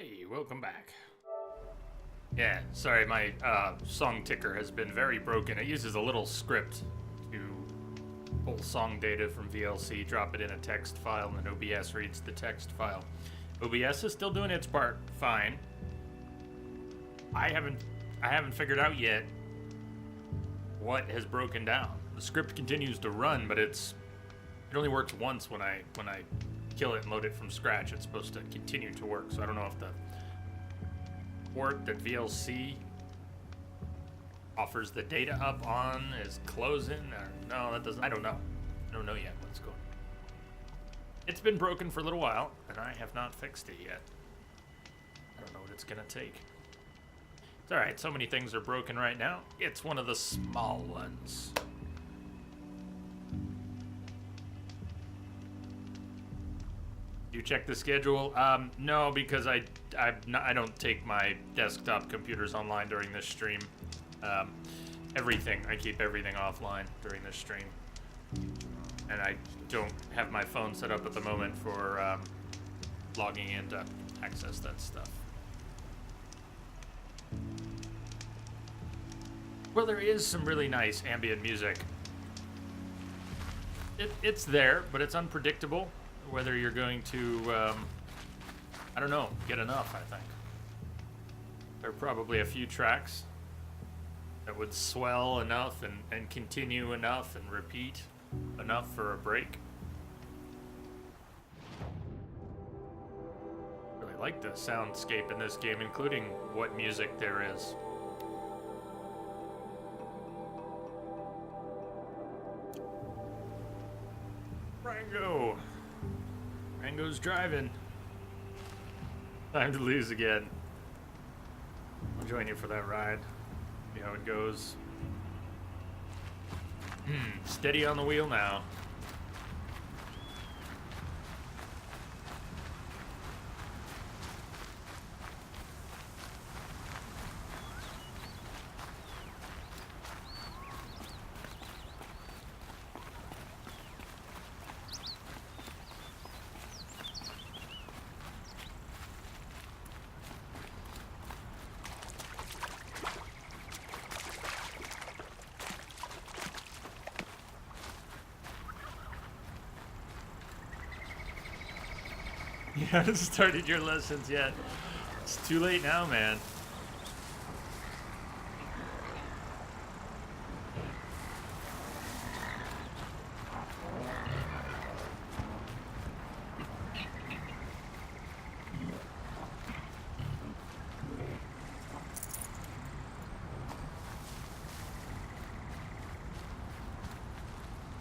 Hey, welcome back. Yeah, sorry, my song ticker has been very broken. It uses a little script to pull song data from VLC, drop it in a text file, and then OBS reads the text file. OBS is still doing its part fine. I haven't figured out yet what has broken down. The script continues to run, but it only works once when I kill it and load it from scratch. It's supposed to continue to work, so I don't know if the port that VLC offers the data up on is closing, or no, that doesn't. I don't know. I don't know yet what's going on. It's been broken for a little while, and I have not fixed it yet. I don't know what it's gonna take. It's alright, so many things are broken right now. It's one of the small ones. You check the schedule? No, because I don't take my desktop computers online during this stream. I keep everything offline during this stream, and I don't have my phone set up at the moment for logging in to access that stuff. Well, there is some really nice ambient music. It's there, but it's unpredictable. Whether you're going to, I don't know, get enough, I think. There are probably a few tracks that would swell enough and continue enough and repeat enough for a break. Really like the soundscape in this game, including what music there is. Rango's driving. Time to lose again. I'll join you for that ride. See how it goes. Steady on the wheel now. You haven't started your lessons yet. It's too late now, man.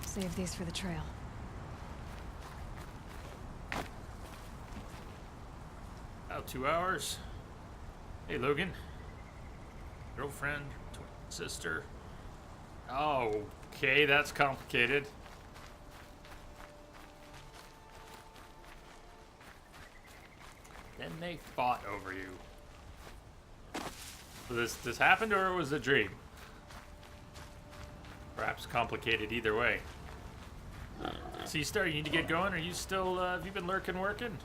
Save these for the trail. About 2 hours. Hey, Logan. Girlfriend, twin sister. Oh, okay, that's complicated. Then they fought over you. So this happened, or it was a dream? Perhaps complicated either way. Seastar, you need to get going. Are you still, have you been lurking, working?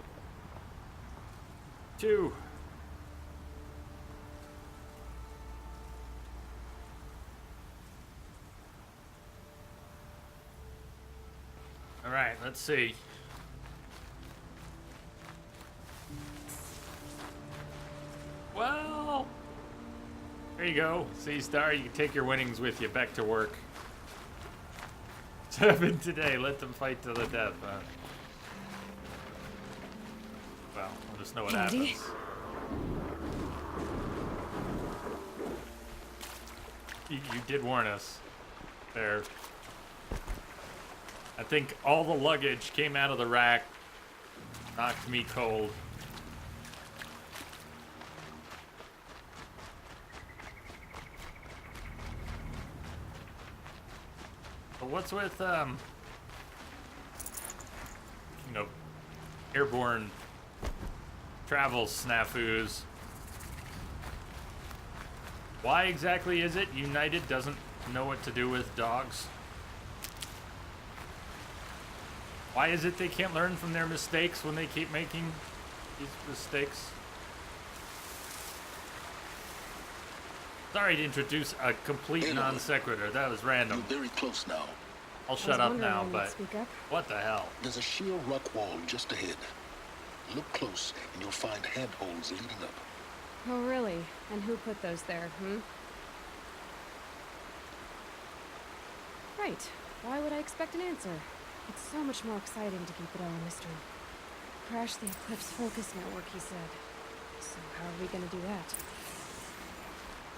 2. All right, let's see. Well, there you go. Seastar, you can take your winnings with you back to work. 7 today. Let them fight to the death. Well, we'll just know what Andy? happens. You did warn us there. I think all the luggage came out of the rack, knocked me cold. But what's with, airborne travel snafus? Why exactly is it United doesn't know what to do with dogs? Why is it they can't learn from their mistakes when they keep making these mistakes? Sorry to introduce a complete Aloy, non sequitur. That was random. you're very close now. I'll I shut was up wondering now, when you'd but speak up. what the hell? There's a sheer rock wall just ahead. Look close, and you'll find handholds leading up. Oh, really? And who put those there, Right. Why would I expect an answer? It's so much more exciting to keep it all a mystery. Crash the Eclipse Focus Network, he said. So how are we gonna do that?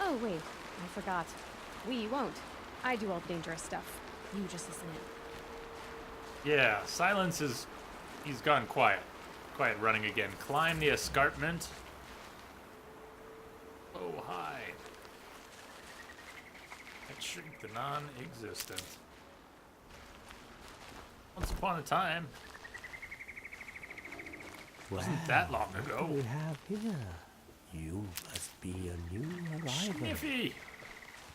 Oh, wait. I forgot. We won't. I do all the dangerous stuff. You just listen in. Yeah, Silence is... He's gone quiet. Quiet running again. Climb the escarpment. Oh, hi. And shrink the non-existent. Once upon a time. Wasn't that long What ago. do we have here? You must be a new arrival. Sniffy!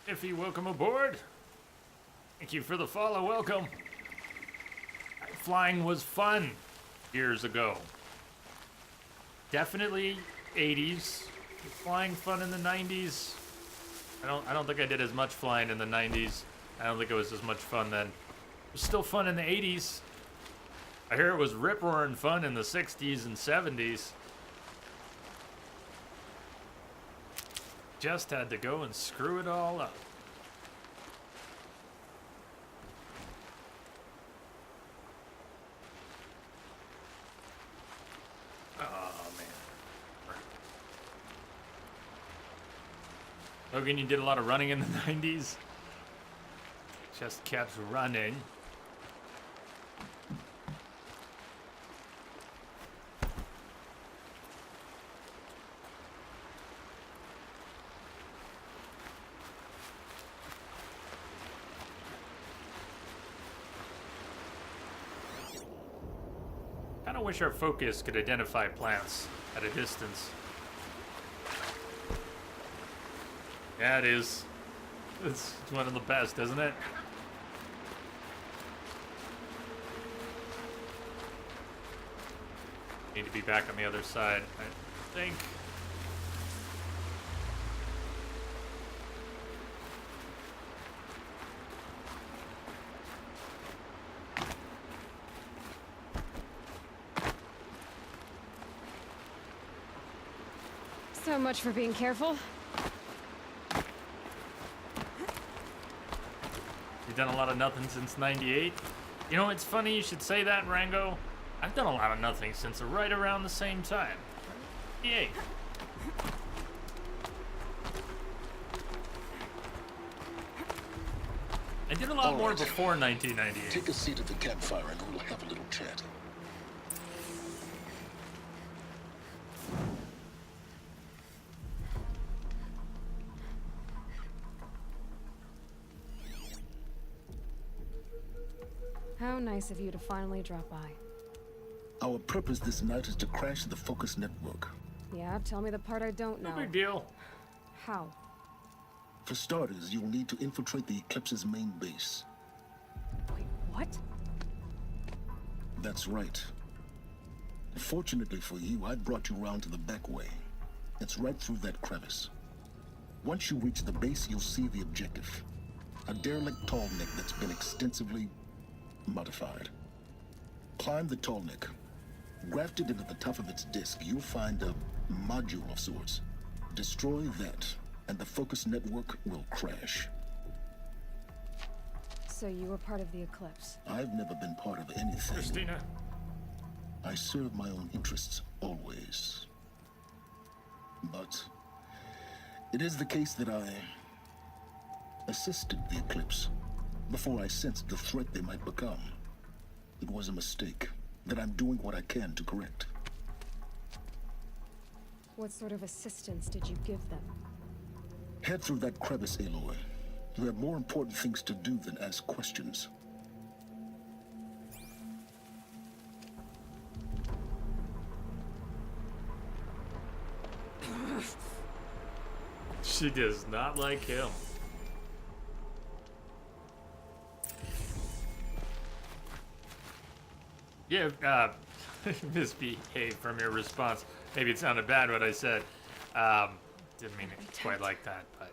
Sniffy, welcome aboard. Thank you for the follow, welcome. Flying was fun years ago. Definitely 80s. Flying fun in the 90s. I don't think I did as much flying in the 90s. I don't think it was as much fun then. It was still fun in the 80s. I hear it was rip-roaring fun in the 60s and 70s. Just had to go and screw it all up. Oh, man. Logan, you did a lot of running in the 90s. Just kept running. I wish our focus could identify plants at a distance. Yeah, it is. It's one of the best, isn't it? Need to be back on the other side, I think. So much for being careful. You've done a lot of nothing since '98. You know, it's funny you should say that, Rango. I've done a lot of nothing since right around the same time. '98. I did a lot more Alright. before 1998. Take a seat at the campfire and we'll have a little chat. How nice of you to finally drop by. Our purpose this night is to crash the Focus Network. Yeah, tell me the part I don't No know. big deal. How? For starters, you'll need to infiltrate the Eclipse's main base. Wait, what? That's right. Fortunately for you, I brought you round to the back way. It's right through that crevice. Once you reach the base, you'll see the objective. A derelict tall neck that's been extensively modified. Climb the tall neck. Grafted into the top of its disk, you'll find a module of sorts. Destroy that, and the Focus Network will crash. So you were part of the Eclipse. I've never been part of anything. Christina. I serve my own interests, always. But it is the case that I assisted the Eclipse before I sensed the threat they might become. It was a mistake that I'm doing what I can to correct. What sort of assistance did you give them? Head through that crevice, Aloy. You have more important things to do than ask questions. She does not like him. Yeah, misbehave from your response. Maybe it sounded bad what I said. Didn't mean it quite like that, but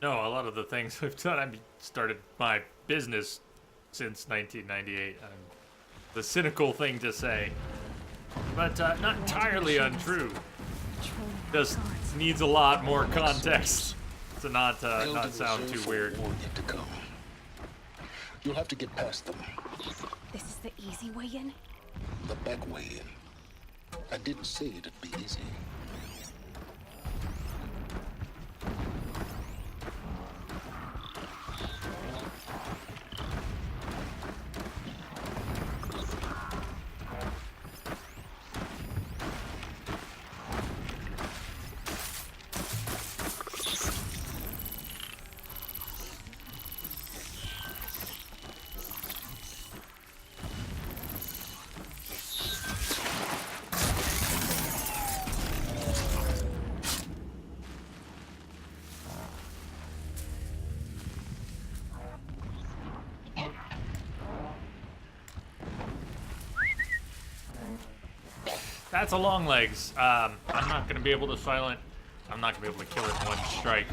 No, a lot of the things I've done, I started my business since 1998. The cynical thing to say, but not entirely untrue. Patrolling Just guards. needs a lot more context to not sound too weird. War yet to come. You'll have to get past them. This is the easy way in? The back way in. I didn't say it'd be easy. That's a long legs. I'm not gonna be able to silent. I'm not gonna be able to kill it in one strike.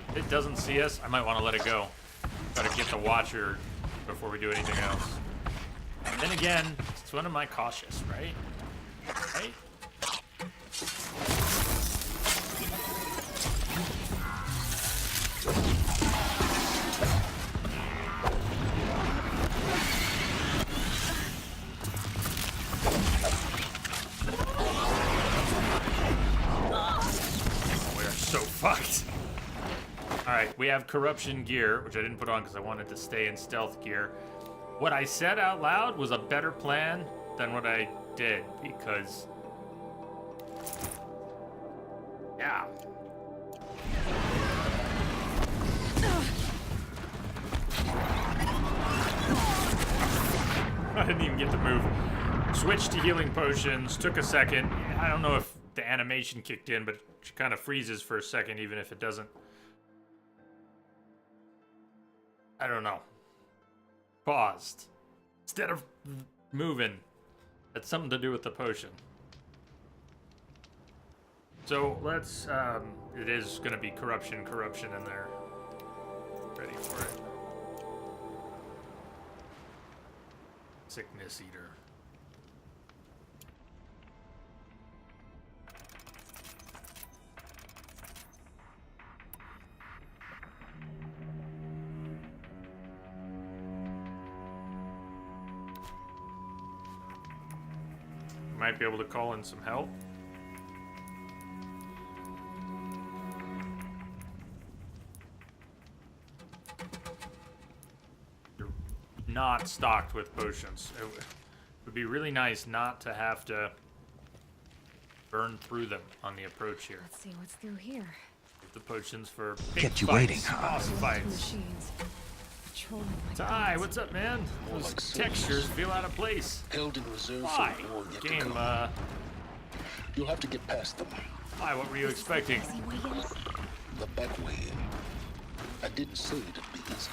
If it doesn't see us, I might want to let it go. Gotta get the watcher before we do anything else. And then again, it's when am I cautious, right? Right? So fucked. Alright, we have corruption gear, which I didn't put on because I wanted to stay in stealth gear. What I said out loud was a better plan than what I did, because... yeah. I didn't even get to move. Switched to healing potions, took a second. I don't know if the animation kicked in, but it kind of freezes for a second, even if it doesn't. I don't know. Paused. Instead of moving. That's something to do with the potion. So let's, it is going to be corruption in there. Ready for it. Sickness Eater. Might be able to call in some help. You're not stocked with potions. It would be really nice not to have to burn through them on the approach here. Let's see what's through here. The potions for big Kept you fights, waiting, huh? boss Two fights. machines. Patrolling like Ty, guards. what's up, man? Those like textures feel out of place. Held in reserve Why? for war yet to Game, come. You'll have to get past them. why? What were you expecting? Easy way in? The back way in. I didn't say it'd be easy.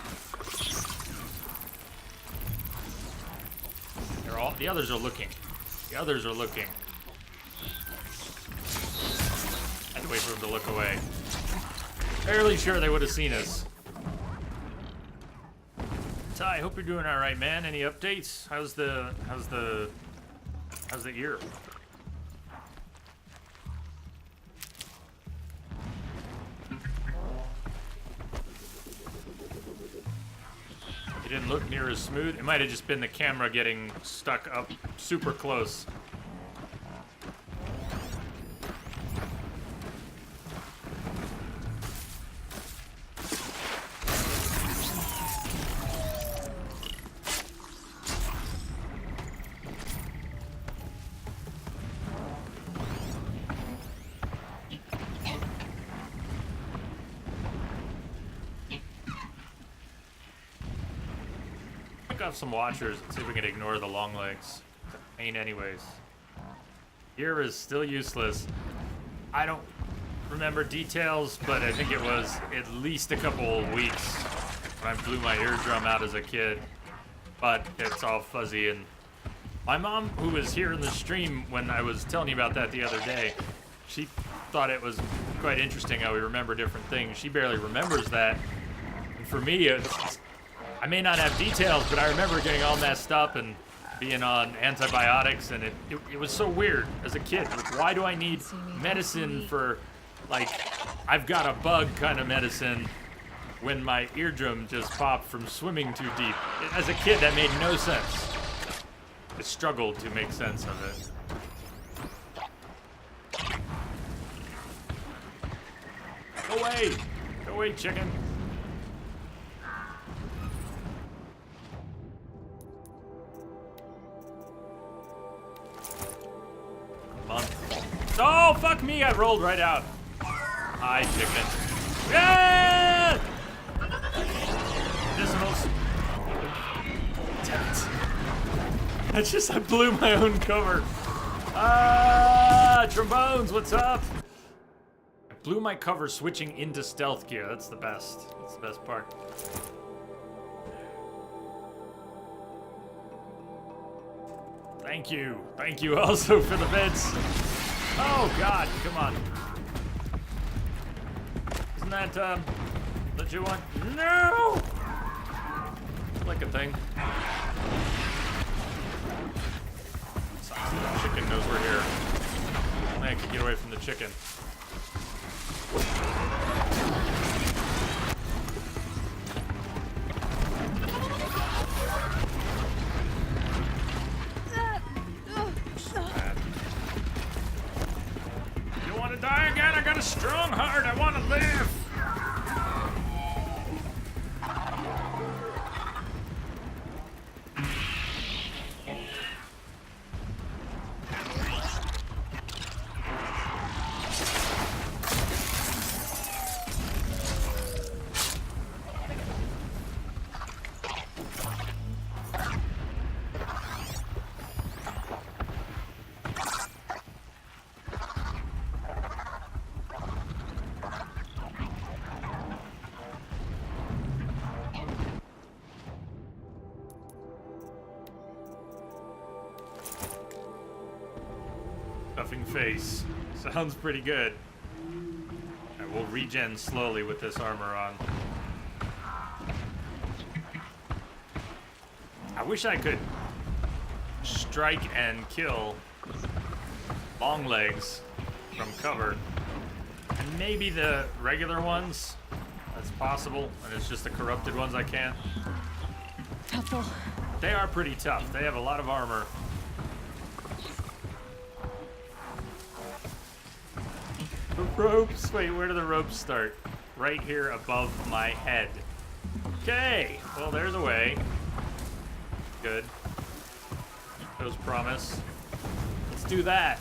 They're all. The others are looking. The others are looking. I had to wait for them to look away. Fairly sure they would have seen us. Ty, hope you're doing all right, man. Any updates? How's the ear? It didn't look near as smooth. It might have just been the camera getting stuck up super close. Pick up some watchers and see if we can ignore the long legs. Pain anyways. Gear is still useless. I don't remember details, but I think it was at least a couple weeks when I blew my eardrum out as a kid. But it's all fuzzy, and my mom, who was here in the stream when I was telling you about that the other day, she thought it was quite interesting how we remember different things. She barely remembers that. And for me, I may not have details, but I remember getting all messed up and being on antibiotics, and it was so weird as a kid. Like, why do I need medicine for, like, I've got a bug kind of medicine when my eardrum just popped from swimming too deep? As a kid, that made no sense. I struggled to make sense of it. Go away! Go away, chicken! Come on. Oh, fuck me! I rolled right out. Hi, chicken. Yeah! Medicinals. Damn it. I blew my own cover. Ah, trombones, what's up? I blew my cover switching into stealth gear. That's the best. That's the best part. Thank you. Thank you also for the bits. Oh, God. Come on. Isn't that, legit one? No! Like a thing. Sucks that the chicken knows we're here. Only I can get away from the chicken. You want to die again? I got a strong heart. I want to live. Stuffing face. Sounds pretty good. Alright, we'll regen slowly with this armor on. I wish I could strike and kill long legs from cover. And maybe the regular ones, that's possible, and it's just the corrupted ones I can't. Helpful. They are pretty tough. They have a lot of armor. The ropes. Wait, where do the ropes start? Right here above my head. Okay. Well, there's a way. Good. Shows promise. Let's do that.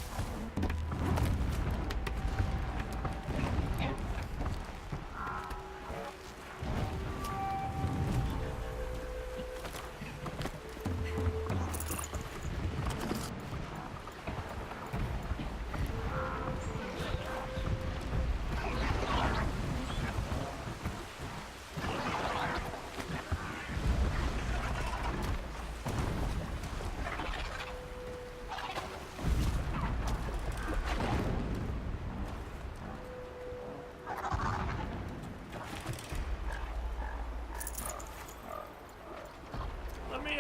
Let me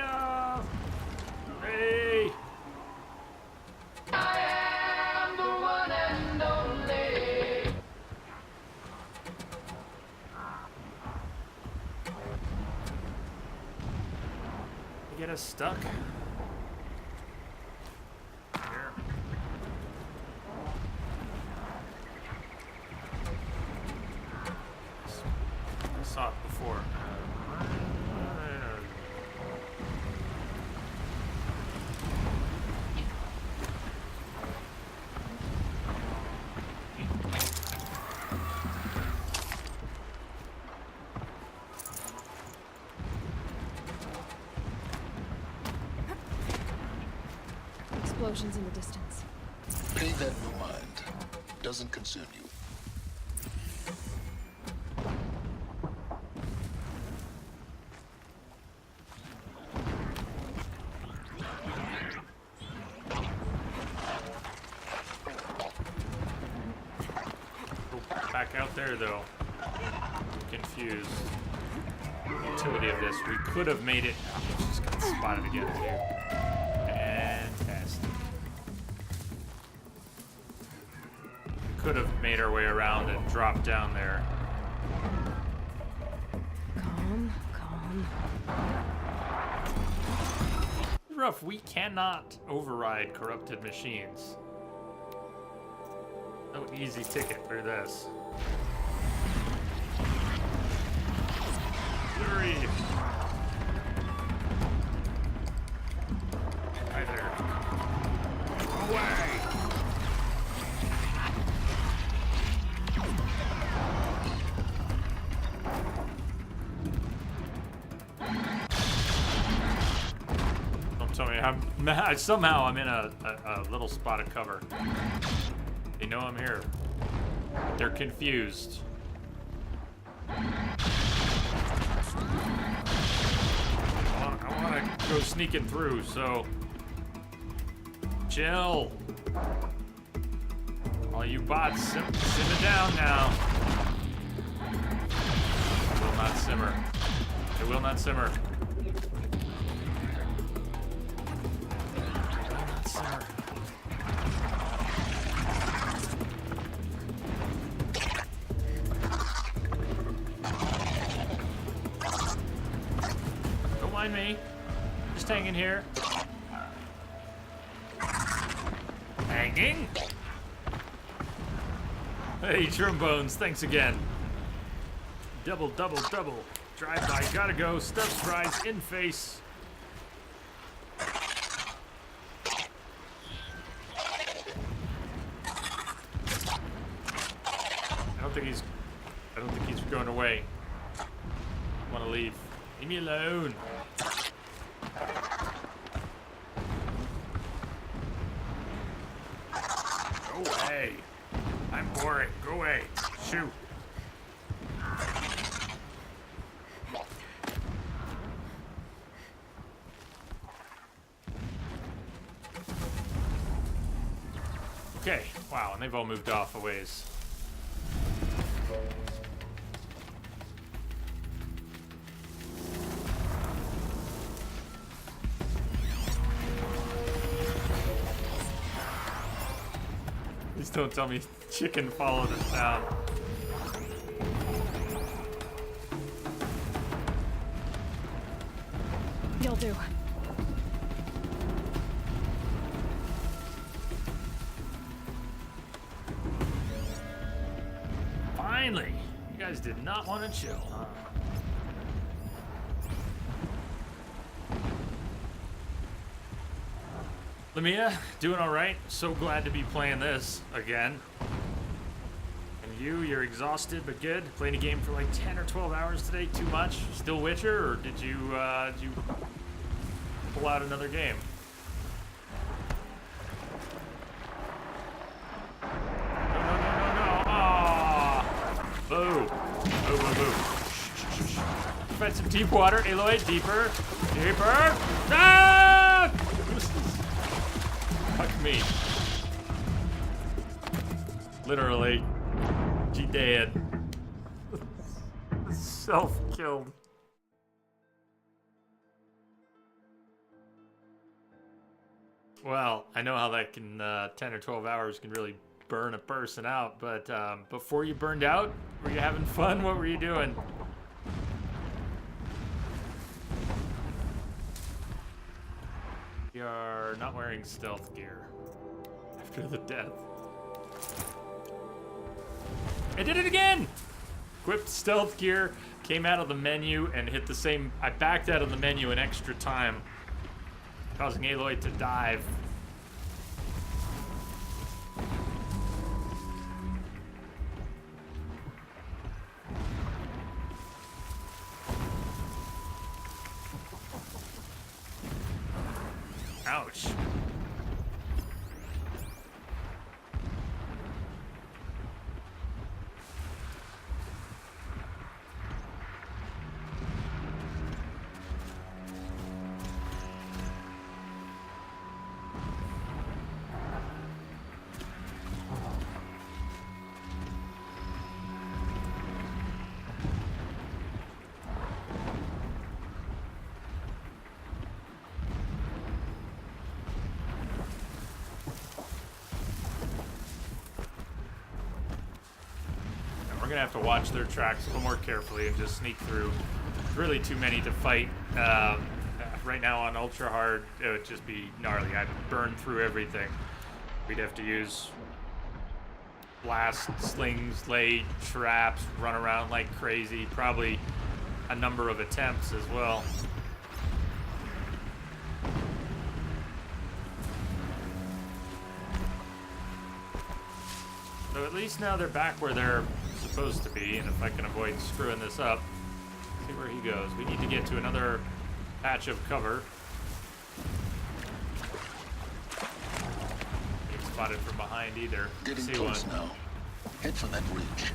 hey. You get us stuck? Here. I saw it before. Explosions in the distance. Pay that no mind. Doesn't concern you. out there, though. I'm confused. The utility of this. We could have made it. Just got spotted again, too. Fantastic. We could have made our way around and dropped down there. Calm, calm. Rough, we cannot override corrupted machines. No easy ticket for this. Hurry! Hi there. Away! Don't tell me somehow I'm in a little spot of cover. They know I'm here. They're confused. I want to go sneaking through, so chill. All you bots, simmer down now. It will not simmer. It will not simmer. It will not simmer. Don't mind me. Just hanging here. Hanging? Hey, Trombones, thanks again. Double, double, double. Drive by, gotta go. Stubbs fries in face. I don't think he's going away. I want to leave. Leave me alone. Go away. I'm boring. Go away. Shoot. Okay. Wow, and they've all moved off a ways. Please don't tell me chicken followed us down. You'll do. Finally! You guys did not want to chill, huh? Lamia, doing all right? So glad to be playing this again. And you're exhausted but good. Playing a game for like 10 or 12 hours today. Too much? Still Witcher, or did you pull out another game? No. Aww. Boo. Boo. Find some deep water. Aloy, deeper. Deeper. No! Fuck me. Literally. She dead. Self-killed. Well, I know how that can, 10 or 12 hours can really burn a person out, but before you burned out, were you having fun? What were you doing? We are not wearing stealth gear after the death. I did it again! Equipped stealth gear, came out of the menu and hit the same. I backed out of the menu an extra time, causing Aloy to dive. Ouch. gonna have to watch their tracks a little more carefully and just sneak through. There's really too many to fight. Right now on ultra hard, it would just be gnarly. I'd burn through everything. We'd have to use blast, slings, lay traps, run around like crazy. Probably a number of attempts as well. So at least now they're back where they're supposed to be, and if I can avoid screwing this up, see where he goes. We need to get to another patch of cover. Being spotted from behind either. Getting See close one. now. Head for that ridge.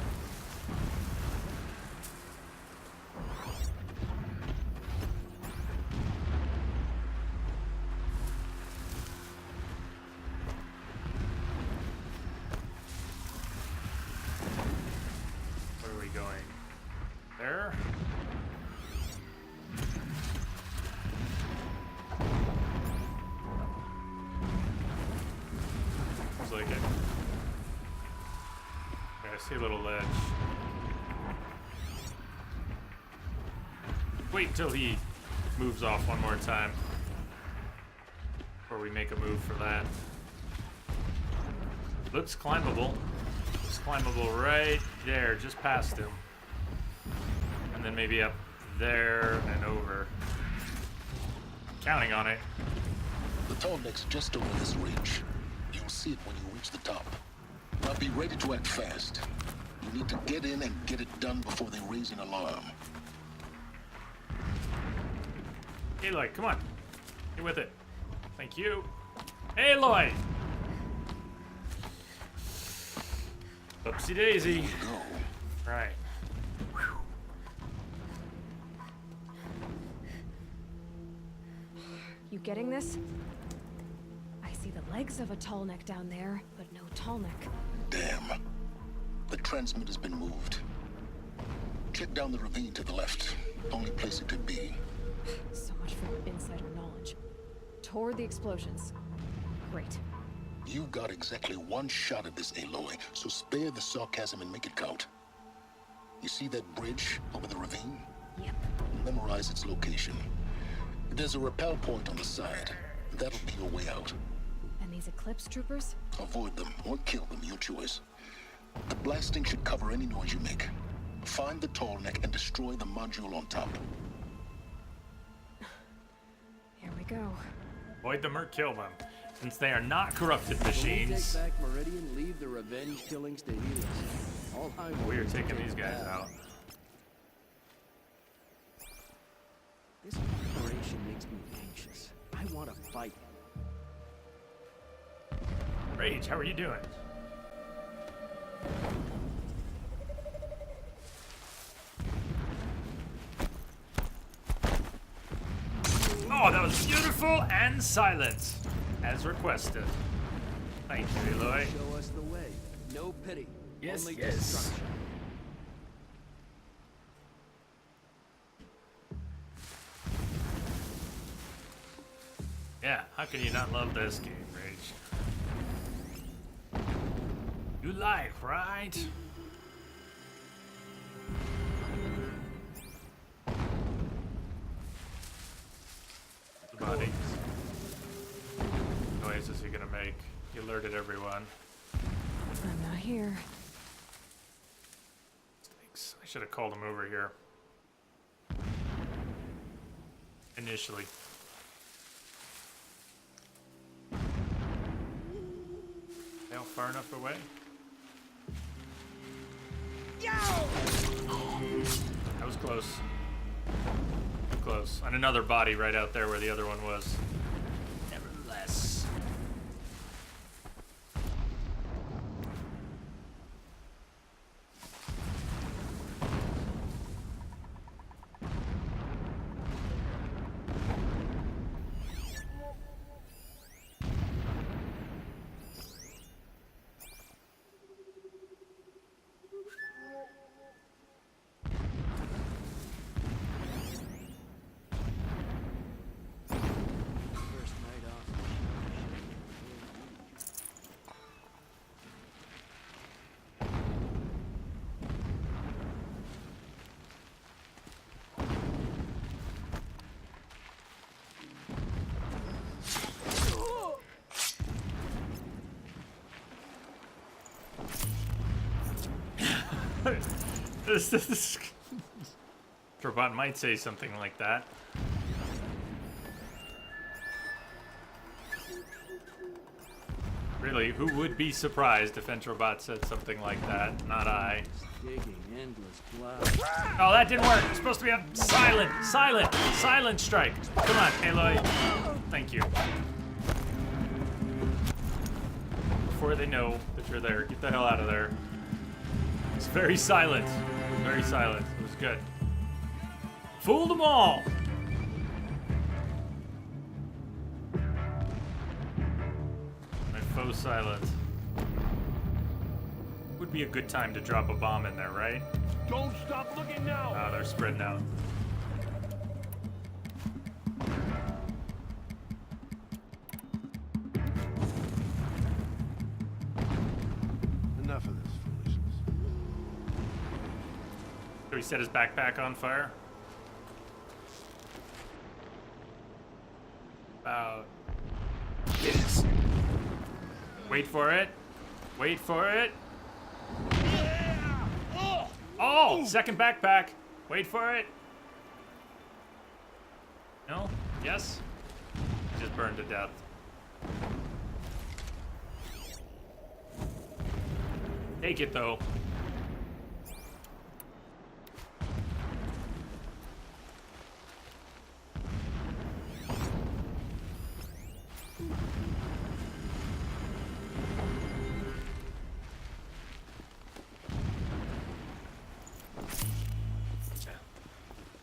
Where are we going? There? Looks like it. Yeah, I see a little ledge. Wait till he moves off one more time before we make a move for that. Looks climbable. Looks climbable right there, just past him. And then maybe up there and over. Counting on it. The tall neck's just over this ridge. You'll see it when you reach the top. Now be ready to act fast. You need to get in and get it done before they raise an alarm. Aloy, come on. Get with it. Thank you. Aloy! Oopsie daisy. Here we go. Right. You getting this? I see the legs of a tall neck down there, but no tall neck. Damn. The transmitter's been moved. Check down the ravine to the left. Only place it could be. So much for insider knowledge. Toward the explosions. Great. You've got exactly one shot at this, Aloy, so spare the sarcasm and make it count. You see that bridge over the ravine? Yep. Memorize its location. There's a rappel point on the side. That'll be your way out. And these Eclipse troopers? Avoid them or kill them, your choice. The blasting should cover any noise you make. Find the tall neck and destroy the module on top. Here we go. Avoid them or kill them. Since they are not corrupted When we machines, take back Meridian, leave the revenge killings to Helios. All I want we are is to taking take these guys that. out. This operation makes me anxious. I want to fight. Rage, how are you doing? Oh, that was beautiful and silent, as requested. Thank you, Aloy. Show us the way. No pity. Yes, Only yes. destruction. Yeah, how can you not love this game, Rage? You like, right? The body. Noise is he gonna make? He alerted everyone. I'm not here. Thanks. I should have called him over here. Initially. How far enough away? That was close. Too close. And another body right out there where the other one was. Nevertheless. Trobot might say something like that. Really, who would be surprised if Entrobot said something like that? Not I. Digging endless clouds. Oh, that didn't work. It's supposed to be a silent strike. Come on, Aloy. Thank you. Before they know that you're there, get the hell out of there. It's very silent. Very silent. It was good. Fool them all. My faux silent. Would be a good time to drop a bomb in there, right? Don't stop looking now! Ah, they're spreading out. Enough of this foolishness. So he set his backpack on fire. About. Yes! Wait for it. Wait for it. Oh, second backpack. Wait for it. No? Yes? Just burned to death. Take it though.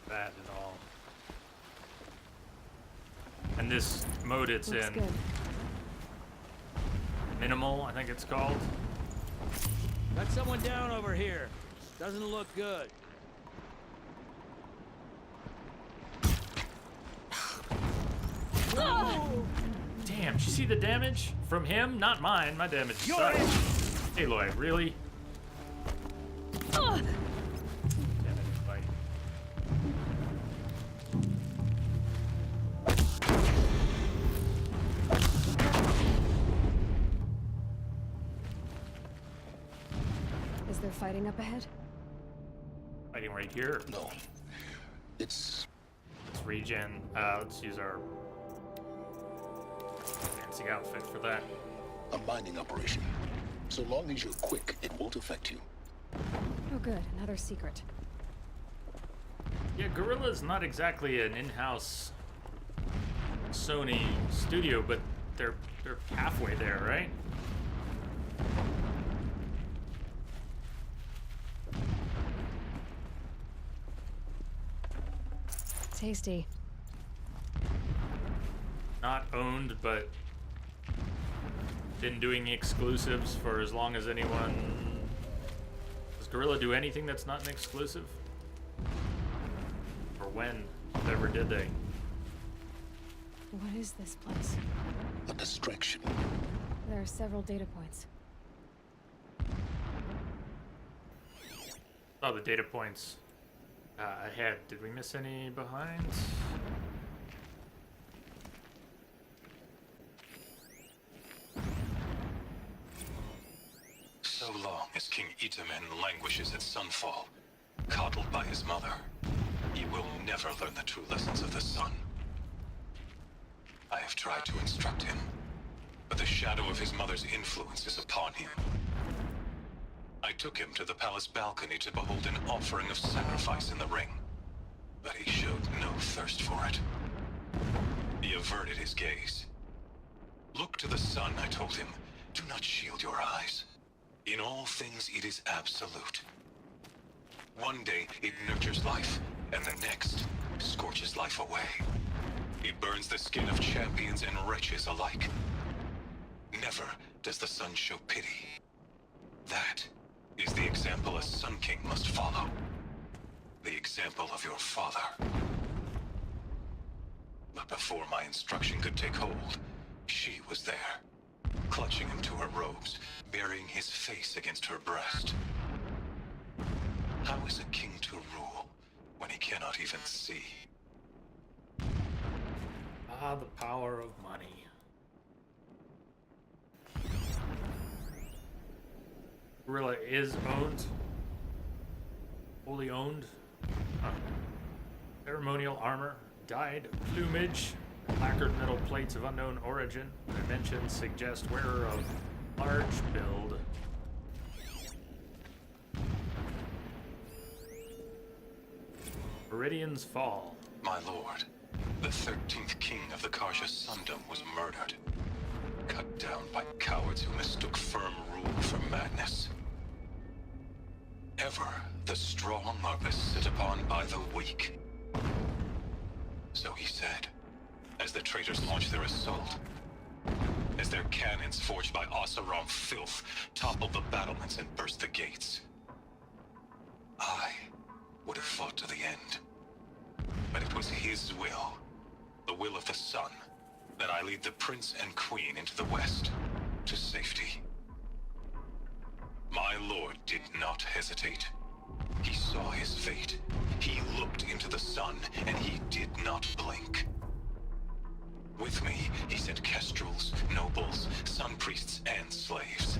That at all. And this mode it's Looks in, good. minimal, I think it's called. Got someone down over here. Doesn't look good. Damn, did you see the damage from him? Not mine. My damage sucks. Aloy, really? Damn it, fight. Is there fighting up ahead? Fighting right here. No. It's Let's regen. Let's use our fancy outfit for that. a mining operation. So long as you're quick, it won't affect you. Oh good, another secret. Yeah, Guerrilla's not exactly an in-house Sony studio, but they're halfway there, right? Tasty. Not owned, but been doing exclusives for as long as anyone. Does Guerrilla do anything that's not an exclusive? Or when? If ever did they? What is this place? A distraction. There are several data points. Oh, the data points ahead. Did we miss any behind? So long as King Itamen languishes at Sunfall, coddled by his mother, he will never learn the true lessons of the sun. I have tried to instruct him, but the shadow of his mother's influence is upon him. I took him to the palace balcony to behold an offering of sacrifice in the ring, but he showed no thirst for it. He averted his gaze. Look to the sun, I told him. Do not shield your eyes. In all things, it is absolute. One day, it nurtures life, and the next, scorches life away. It burns the skin of champions and wretches alike. Never does the sun show pity. That is the example a Sun King must follow. The example of your father. But before my instruction could take hold, she was there, clutching him to her robes, burying his face against her breast. How is a king to rule when he cannot even see? Ah, the power of money. Guerrilla is owned Wholly owned. Huh. Ceremonial armor. Dyed plumage. Lacquered metal plates of unknown origin. Dimensions suggest wearer of large build. Meridian's Fall. My lord, the 13th king of the Karja Sundom was murdered. Cut down by cowards who mistook firm rule for madness. Ever the strong are beset upon by the weak. So he said, as the traitors launched their assault. As their cannons forged by Oseram filth toppled the battlements and burst the gates. I would have fought to the end. But it was his will, the will of the sun, that I lead the prince and queen into the west, to safety. My lord did not hesitate. He saw his fate. He looked into the sun, and he did not blink. With me, he sent kestrels, nobles, sun priests, and slaves.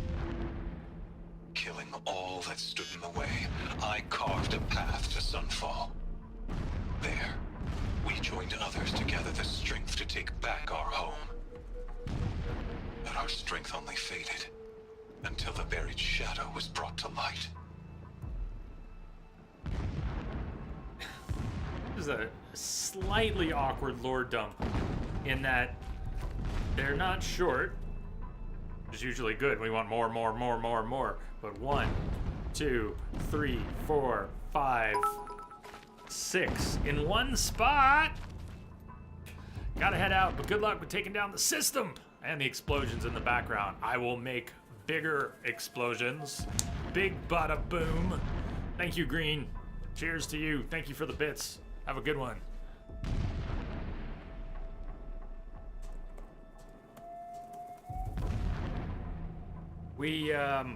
Killing all that stood in the way, I carved a path to Sunfall. There, we joined others to gather the strength to take back our home. But our strength only faded, until the buried shadow was brought to light. This is a slightly awkward lore dump, in that they're not short, which is usually good. We want more. But 1, 2, 3, 4, 5, 6 in one spot. Gotta head out, but good luck with taking down the system and the explosions in the background. I will make bigger explosions. Big bada boom. Thank you, Green. Cheers to you. Thank you for the bits. Have a good one. We have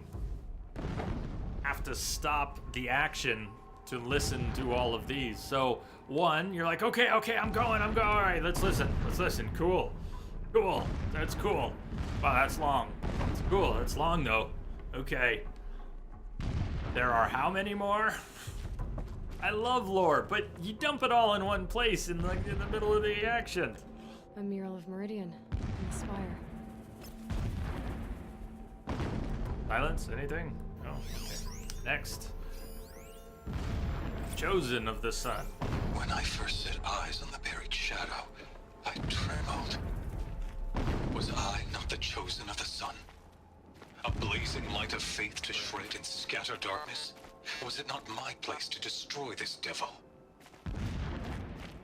to stop the action to listen to all of these. So, one, you're like, okay, I'm going. All right, let's listen. Cool. That's cool. Wow, that's long. It's cool. It's long though. Okay. There are how many more? I love lore, but you dump it all in one place in the middle of the action. A mural of Meridian in the spire. Silence? Anything? No. Okay. Next. Chosen of the Sun. When I first set eyes on the buried shadow, I trembled. Was I not the chosen of the sun? A blazing light of faith to shred and scatter darkness? Was it not my place to destroy this devil?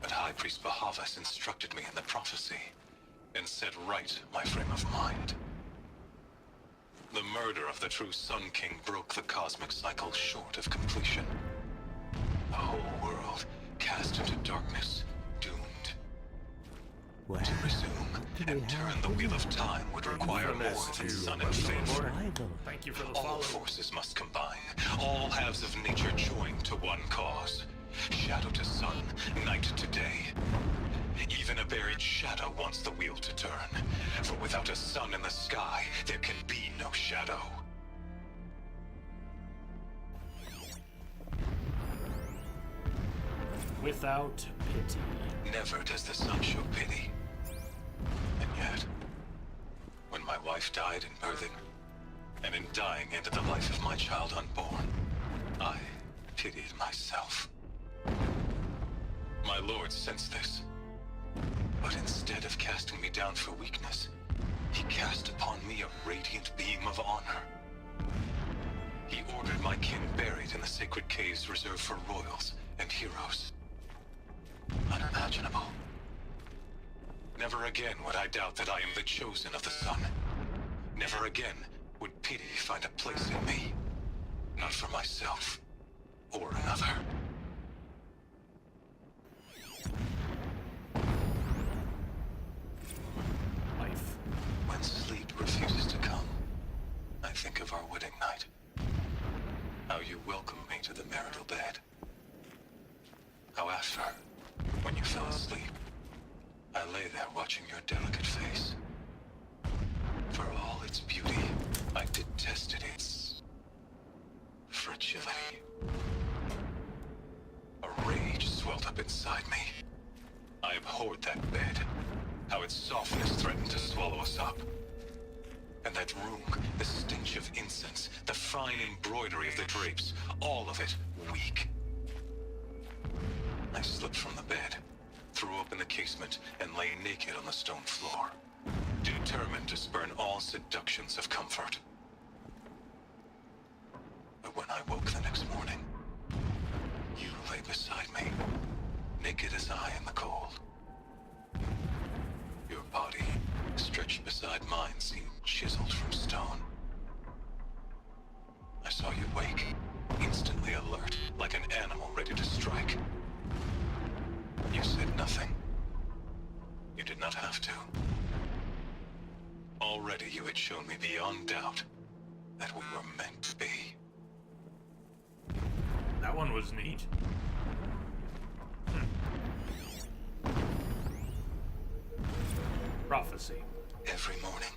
But High Priest Bahavas instructed me in the prophecy, and set right my frame of mind. The murder of the true Sun King broke the cosmic cycle short of completion. The whole world cast into darkness, doomed. Well, To resume and turn the wheel of time would require more than sun and faith. survival. Thank you for the All follow. forces must combine, all halves of nature join to one cause. Shadow to sun, night to day. Even a buried shadow wants the wheel to turn, for without a sun in the sky, there can be no shadow. Without pity. Never does the sun show pity. And yet, when my wife died in birthing, and in dying ended the life of my child unborn, I pitied myself. My lord sensed this, but instead of casting me down for weakness, he cast upon me a radiant beam of honor. He ordered my kin buried in the sacred caves reserved for royals and heroes. Unimaginable. Never again would I doubt that I am the chosen of the sun. Never again would pity find a place in me. Not for myself or another. Life. When sleep refuses to come, I think of our wedding night. How you welcomed me to the marital bed. How after, when you fell asleep, I lay there watching your delicate face. For all its beauty, I detested its fragility. up inside me. I abhorred that bed. How its softness threatened to swallow us up. And that room, the stench of incense, the fine embroidery of the drapes, all of it weak. I slipped from the bed, threw open the casement, and lay naked on the stone floor, determined to spurn all seductions of comfort. But when I woke the next morning, you lay beside me, naked as I in the cold. Your body, stretched beside mine, seemed chiseled from stone. I saw you wake, instantly alert, like an animal ready to strike. You said nothing. You did not have to. Already you had shown me beyond doubt that we were meant to be. That one was neat. Prophecy. Every morning,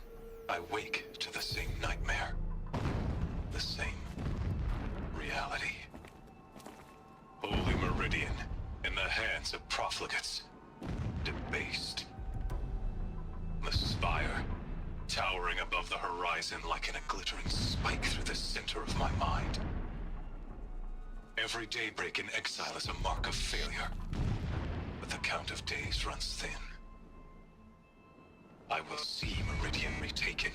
I wake to the same nightmare. The same reality. Holy Meridian, in the hands of profligates. Debased. The spire, towering above the horizon like a glittering spike through the center of my mind. Every daybreak in exile is a mark of failure, but the count of days runs thin. I will see Meridian retaken,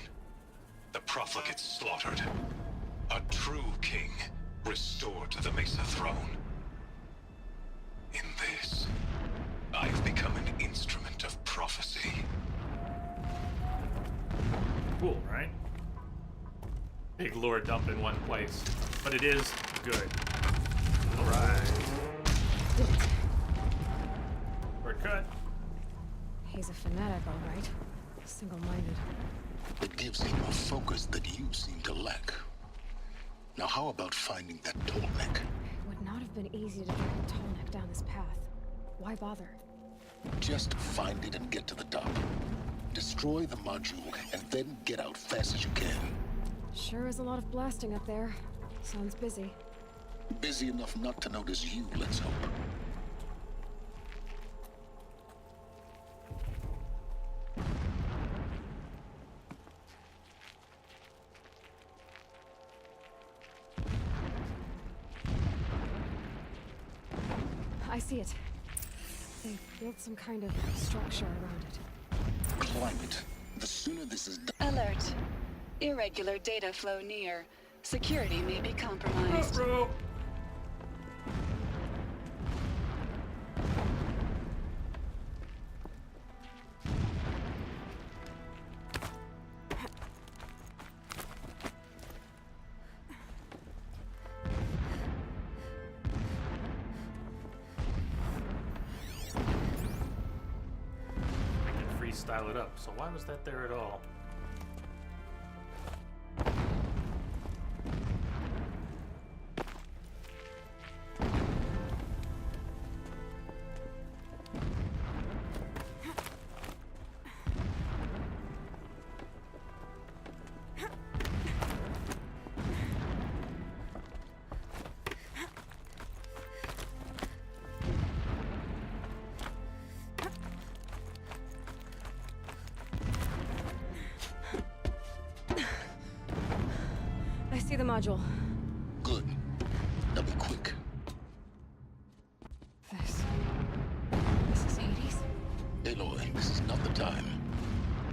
the profligates slaughtered, a true king restored to the Mesa throne. In this, I've become an instrument of prophecy. Cool, right? Big lore dump in one place, but it is good. Alright. Shortcut. He's a fanatic, all right. Single-minded. It gives him a focus that you seem to lack. Now how about finding that Tolmec? It would not have been easy to drag a Tallneck down this path. Why bother? Just find it and get to the top. Destroy the module and then get out fast as you can. Sure is a lot of blasting up there. Sounds busy. Busy enough not to notice you, let's hope. I see it. They've built some kind of structure around it. Climb it. The sooner this is done. Alert. Irregular data flow near. Security may be compromised. Bro. Freestyle it up. So why was that there at all? I see the module. Good. Now be quick. This is Hades? Aloy, this is not the time.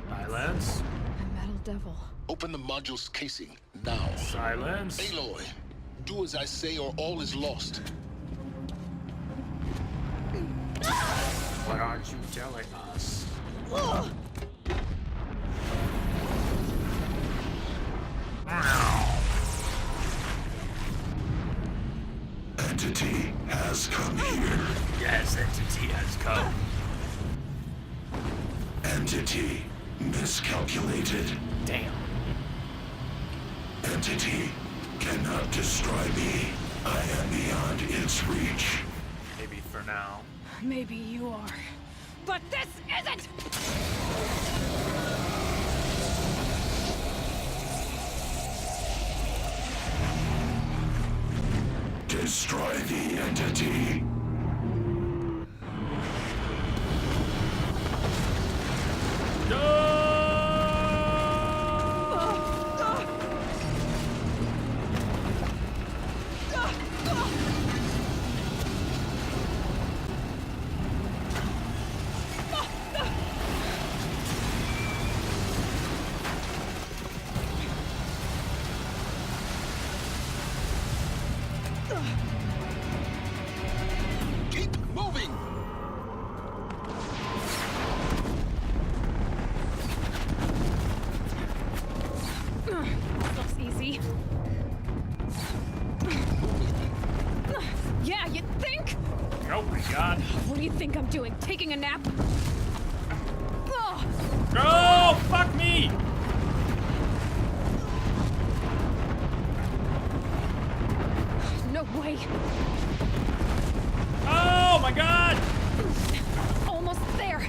Silence. A metal devil. Open the module's casing, now. Silence. Aloy, do as I say or all is lost. What aren't you telling us? Entity has come here. Yes, entity has come. Entity miscalculated. Damn. Entity cannot destroy me. I am beyond its reach. Maybe for now. Maybe you are. But this isn't! Destroy the entity. I'm doing? Taking a nap? Ugh. Oh, fuck me! No way. Oh my god! Almost there.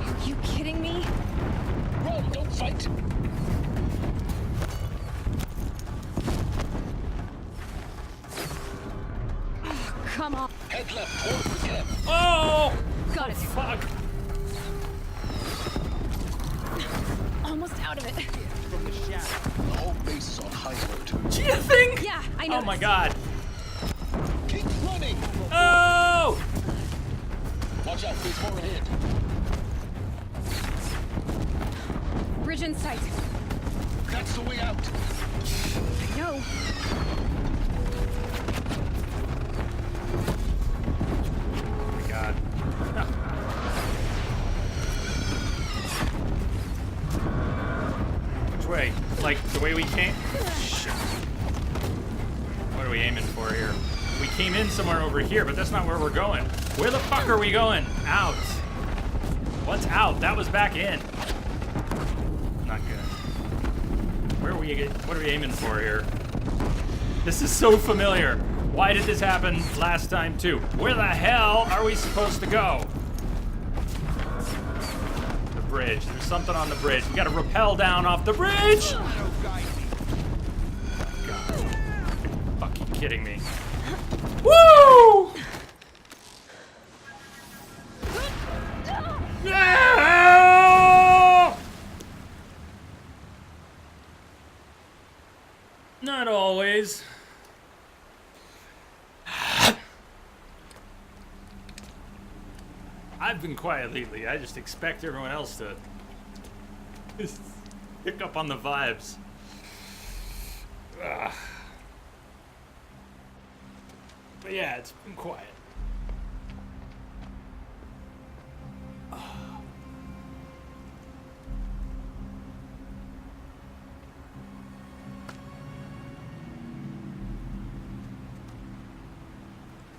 Are you kidding me? Run, don't fight! Come on. Head left toward the camp. Oh! Got it. Fuck! Almost out of it. From the shadow. The whole base is on high alert. Chia thing! Yeah, I know. Oh my god! Keep running! Oh! Watch out, there's more ahead. Bridge in sight. That's the way out. I know. Oh my god. Which way? Like, the way we came? Shit. What are we aiming for here? We came in somewhere over here, but that's not where we're going. Where the fuck are we going? Out. What's out? That was back in. Not good. Where are we? What are we aiming for here? This is so familiar. Why did this happen last time too? Where the hell are we supposed to go? The bridge. There's something on the bridge. We gotta rappel down off the bridge! God. Fucking kidding me. Woo! Yeah! Not always. I've been quiet lately. I just expect everyone else to just pick up on the vibes. Ugh. But yeah, it's been quiet.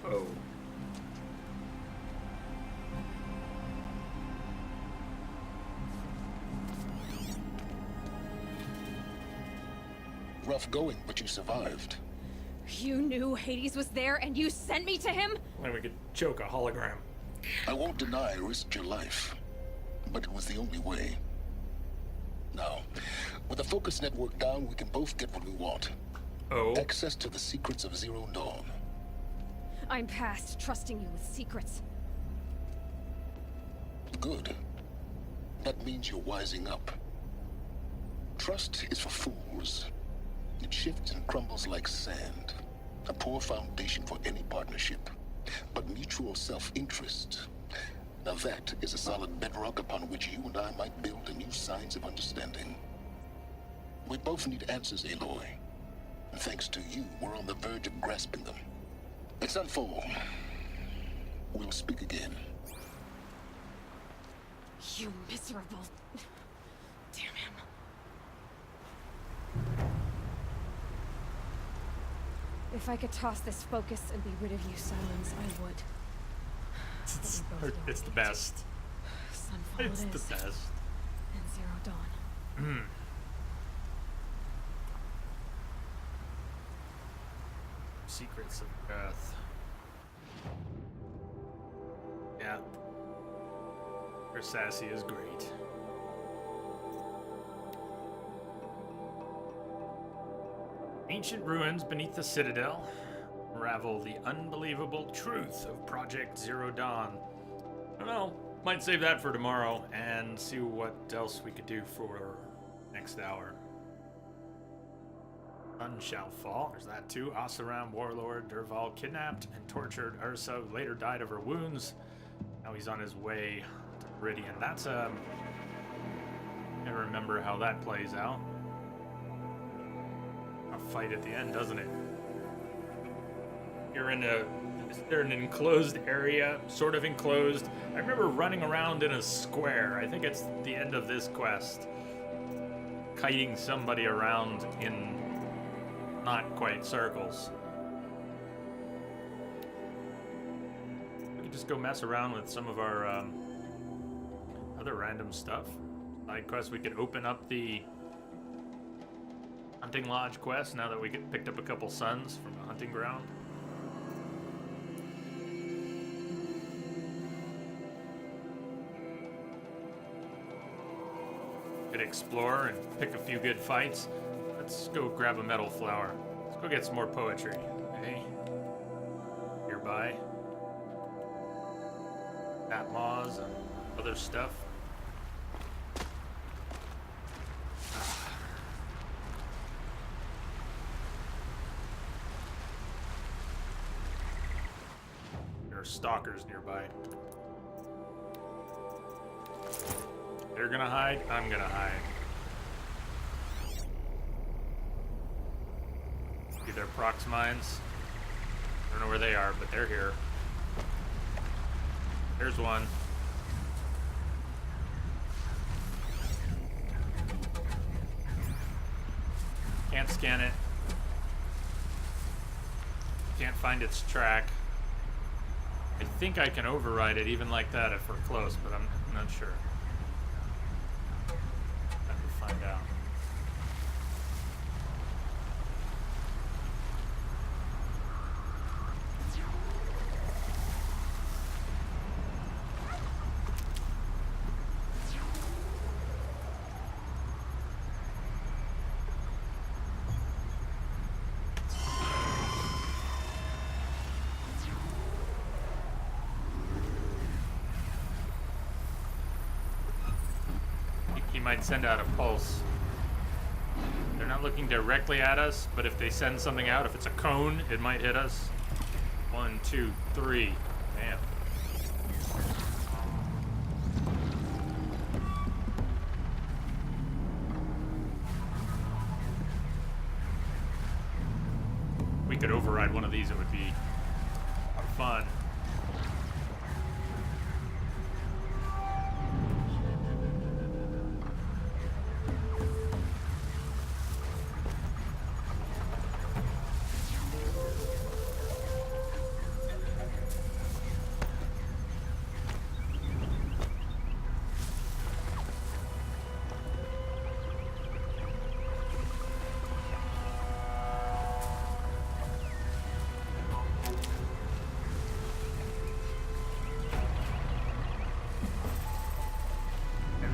Oh. Rough going, but you survived. You knew Hades was there and you sent me to him? Like we could choke a hologram. I won't deny I risked your life, but it was the only way. Now, with the focus network down, we can both get what we want. Oh. Access to the secrets of Zero Dawn. I'm past trusting you with secrets. Good. That means you're wising up. Trust is for fools. It shifts and crumbles like sand. A poor foundation for any partnership. But mutual self-interest. Now that is a solid bedrock upon which you and I might build a new science of understanding. We both need answers, Aloy. And thanks to you, we're on the verge of grasping them. It's unfold. We'll speak again. You miserable... Damn him. If I could toss this focus and be rid of you, Silence, I would. But we both know It's the we best. can't. Sunfall It's it the is. best. And Zero Dawn. Secrets of Earth. Yeah. Her sassy is great. Ancient ruins beneath the Citadel unravel the unbelievable truth of Project Zero Dawn. I don't know. Might save that for tomorrow and see what else we could do for next hour. Sun shall fall. There's that too. Oseram, warlord, Dervahl kidnapped and tortured. Ursa later died of her wounds. Now he's on his way to Meridian. That's I remember how that plays out. A fight at the end, doesn't it? You're in a... Is there an enclosed area? Sort of enclosed. I remember running around in a square. I think it's the end of this quest. Kiting somebody around in not quite circles. We could just just go mess around with some of our other random stuff. Side quests, we could open up the Hunting Lodge quest now that we picked up a couple suns from the hunting ground. Could explore and pick a few good fights. Let's go grab a metal flower. Let's go get some more poetry. Okay? Nearby. Bat moths and other stuff. There are stalkers nearby. They're gonna hide, I'm gonna hide. See their prox mines. I don't know where they are, but they're here. There's one. Can't scan it. Can't find its track. I think I can override it even like that if we're close, but I'm not sure. Time to find out. He might send out a pulse. They're not looking directly at us, but if they send something out, if it's a cone, it might hit us. 1, 2, 3. Damn. We could override one of these, it would be fun.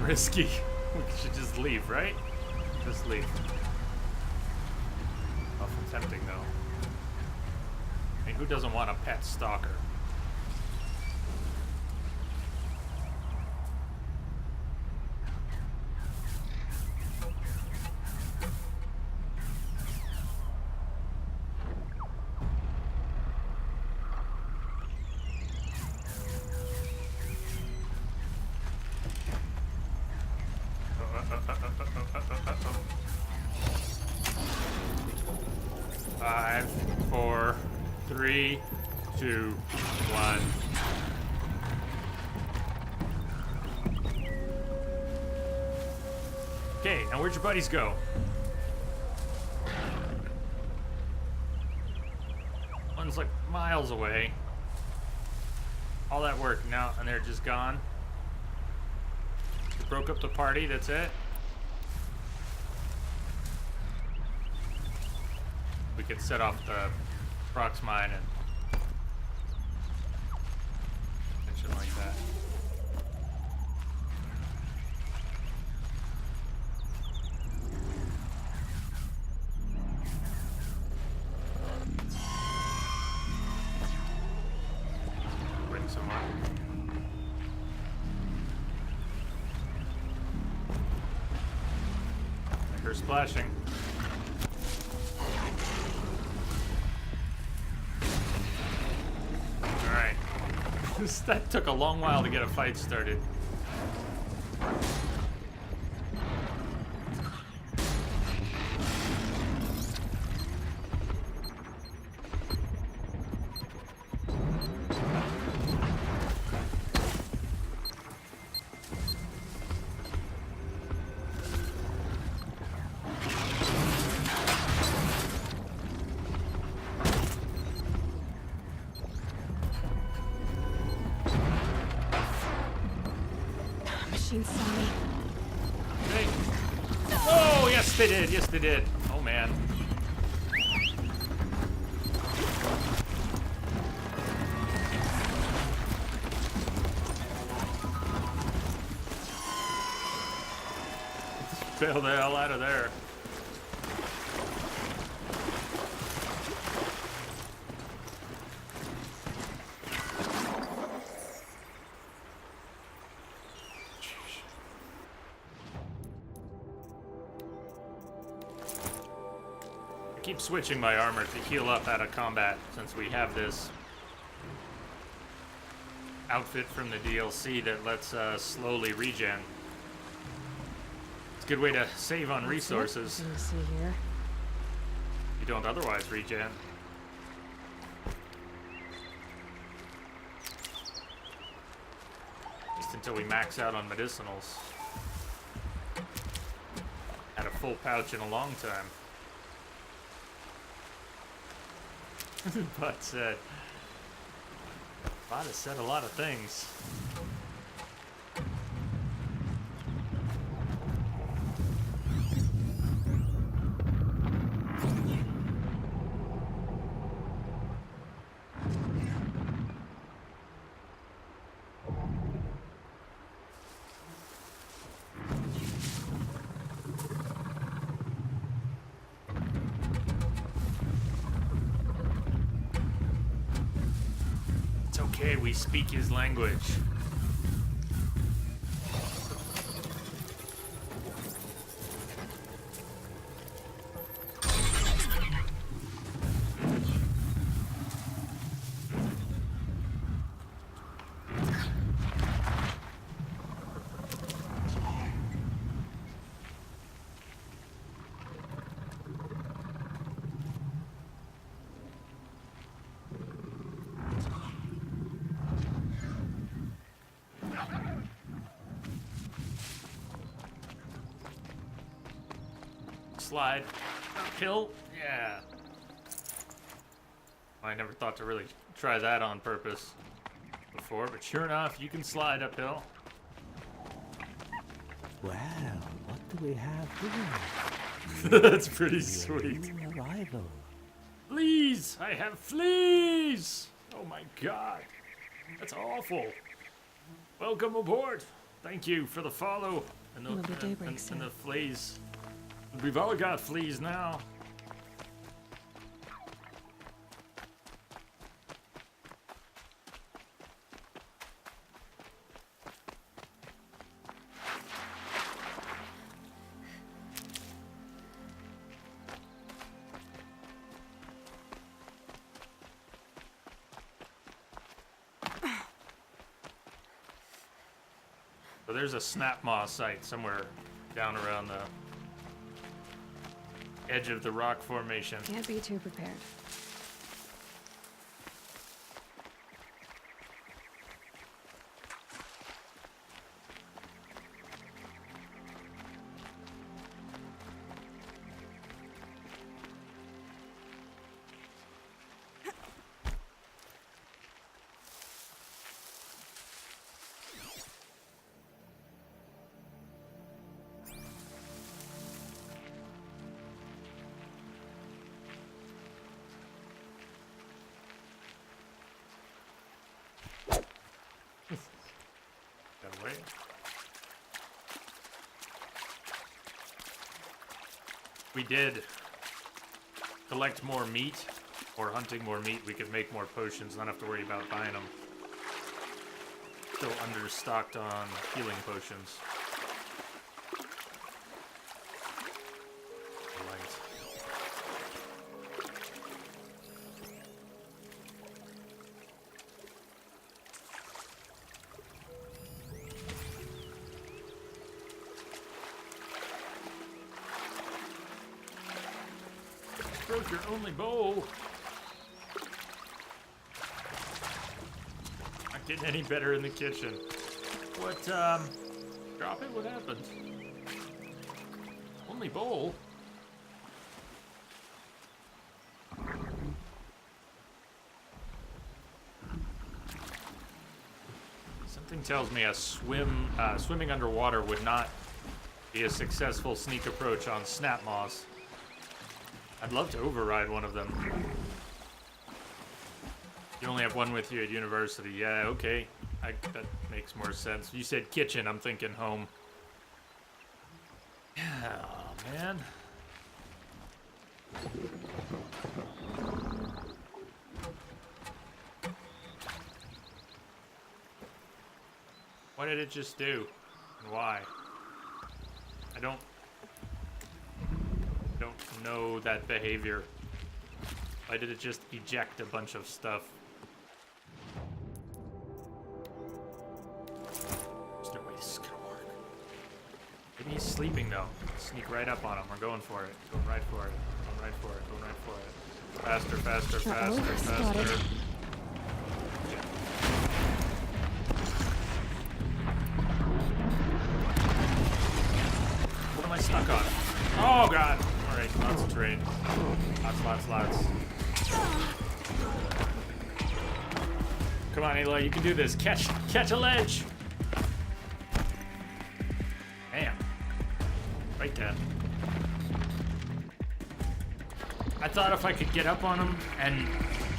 Risky. We should just leave, right? Just leave. Awful tempting, though. I mean, who doesn't want a pet stalker? Five, 4, 3, 2, 1. Okay, now where'd your buddies go? One's like miles away. All that work now, and they're just gone. We broke up the party, that's it. We could set off the prox mine and shit like that. Bring some more. I hear splashing. That took a long while to get a fight started. machines saw me. Hey. Oh, yes, they did. Yes, they did. Oh, man. Bail the hell out of there. I keep switching my armor to heal up out of combat since we have this outfit from the DLC that lets slowly regen. It's a good way to save on resources. What do you see here? You don't otherwise regen. Just until we max out on medicinals. Had a full pouch in a long time. But said, Bot has said a lot of things. Okay, we speak his language. Slide uphill, yeah. I never thought to really try that on purpose before, but sure enough, you can slide uphill. Well, what do we have here? That's pretty sweet. New arrival. Fleas! I have fleas! Oh my god. That's awful. Welcome aboard. Thank you for the follow and Will be daybreak and soon. the fleas. We've all got fleas now. So there's a snap maw site somewhere down around the edge of the rock formation. Can't be too prepared. That way. We did collect more meat, or hunting more meat, we could make more potions, not have to worry about buying them. Still understocked on healing potions. Right. Broke your only bowl. Not getting any better in the kitchen. What, drop it? What happened? Only bowl? Something Something tells me swimming underwater would not be a successful sneak approach on Snap Moss. I'd love to override one of them. You only have one with you at university. Yeah, okay. That makes more sense. You said kitchen, I'm thinking home. Oh, man. What did it just do? And why? I don't know that behavior. Why did it just eject a bunch of stuff? Is there a way this is gonna work? Maybe he's sleeping though. Sneak right up on him. We're going for it. Going right for it. Going right for it. Going right for it. Faster, faster, faster, Spotted. faster. What am I stuck on? Oh god! Alright, concentrate. Lots. Come on, Aloy, you can do this. Catch a ledge! Damn. Right there. I thought if I could get up on him, and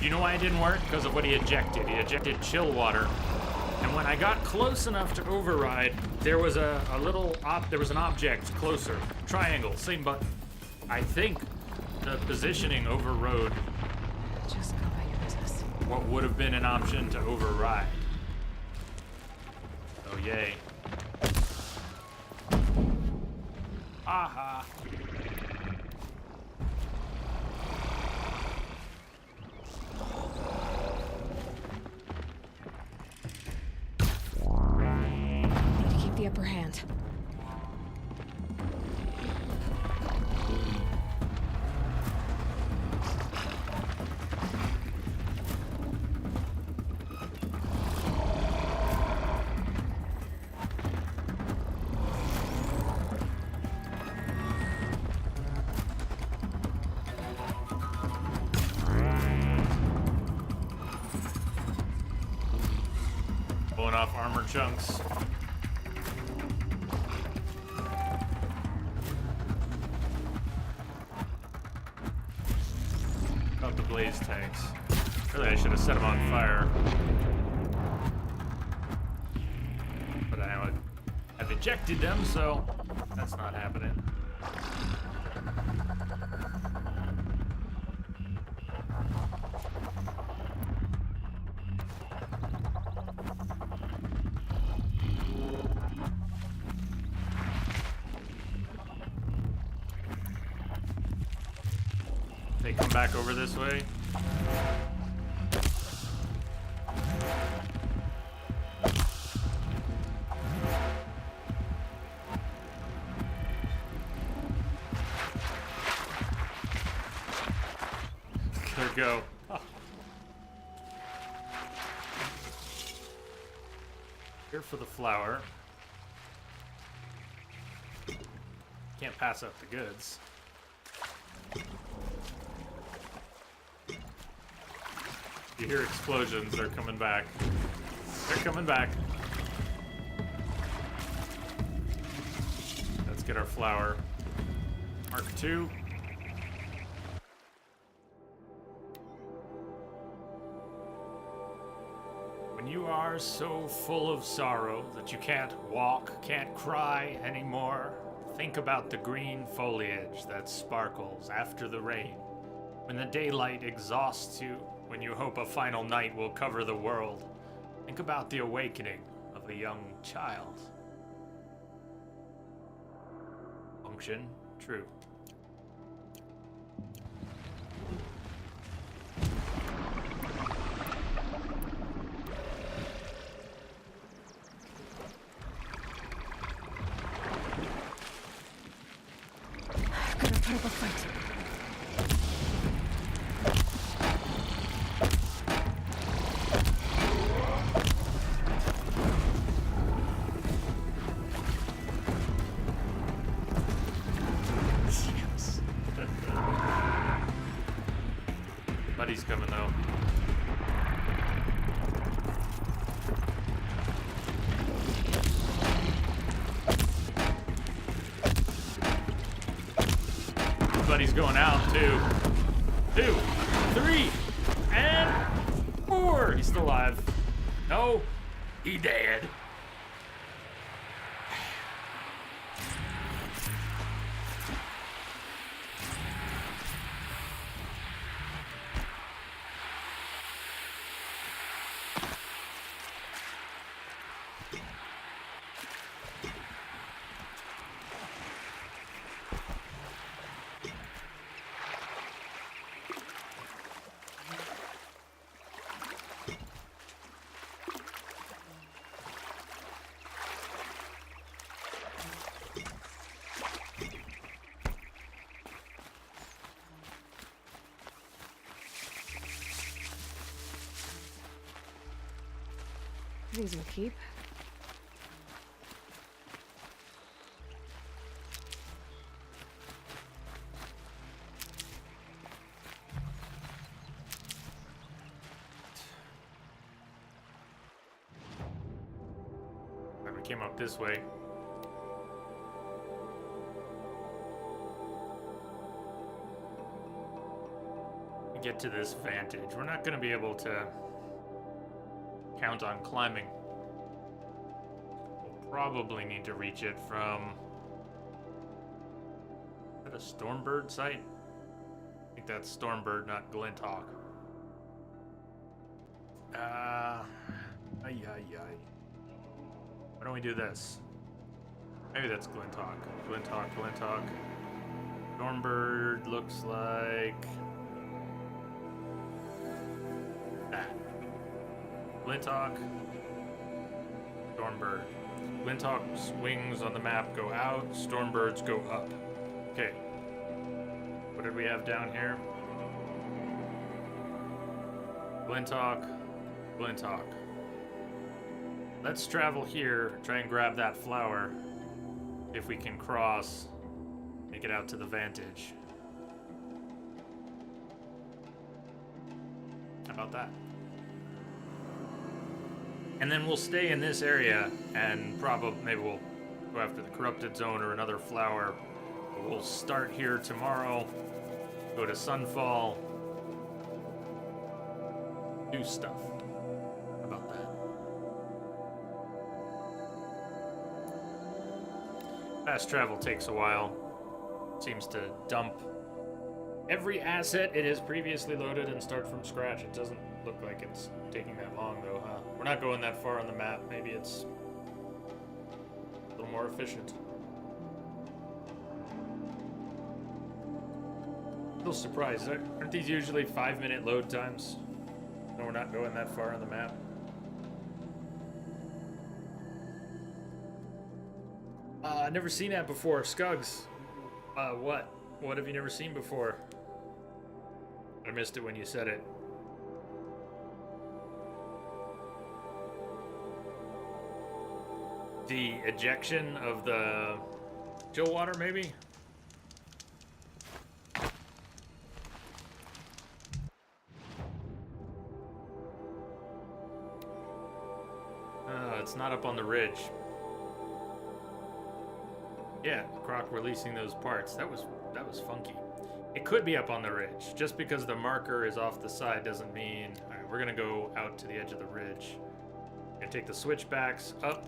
you know why it didn't work? Because of what he ejected. He ejected chill water. And when I got close enough to override, there was there was an object closer. Triangle, same button. I think the positioning overrode Just go about your business. what would have been an option to override. Oh yay. Aha. Need to keep the upper hand. Blowing off armor chunks. About the blaze tanks. Really, I should have set them on fire. But I've ejected them, so that's not happening. They come back over this way. There we go. Oh. Here for the flower. Can't pass up the goods. You hear explosions, they're coming back. They're coming back. Let's get our flower. Mark II. When you are so full of sorrow that you can't walk, can't cry anymore, think about the green foliage that sparkles after the rain. When the daylight exhausts you, when you hope a final night will cover the world, think about the awakening of a young child. Function true. Gotta put up a fight. thought he's going out. 2, 2, 3, and 4. He's still alive. No, he dead. These will keep. Alright, we came up this way. We get to this vantage. We're not going to be able to count on climbing. We'll probably need to reach it from... Is that a Stormbird site? I think that's Stormbird, not Glinthawk. Why don't we do this? Maybe that's Glinthawk. Glinthawk. Stormbird looks like... that. Glinthawk, Stormbird. Glinthawk's wings on the map go out, Stormbird's go up. Okay. What did we have down here? Glinthawk. Let's travel here, try and grab that flower. If we can cross, make it out to the vantage. How about that? And then we'll stay in this area, and probably maybe we'll go after the corrupted zone or another flower. But we'll start here tomorrow, go to Sunfall, do stuff. How about that? Fast travel takes a while. Seems to dump every asset it has previously loaded and start from scratch. It doesn't look like it's taking that long though, huh? We're not going that far on the map. Maybe it's a little more efficient. Still surprised. Aren't these usually 5-minute load times? No, we're not going that far on the map. Never seen that before. Scugs. What? What have you never seen before? I missed it when you said it. The ejection of the chill water, maybe? It's not up on the ridge. Yeah, Croc releasing those parts. That was funky. It could be up on the ridge. Just because the marker is off the side doesn't mean... Alright, we're gonna go out to the edge of the ridge. Gonna take the switchbacks up.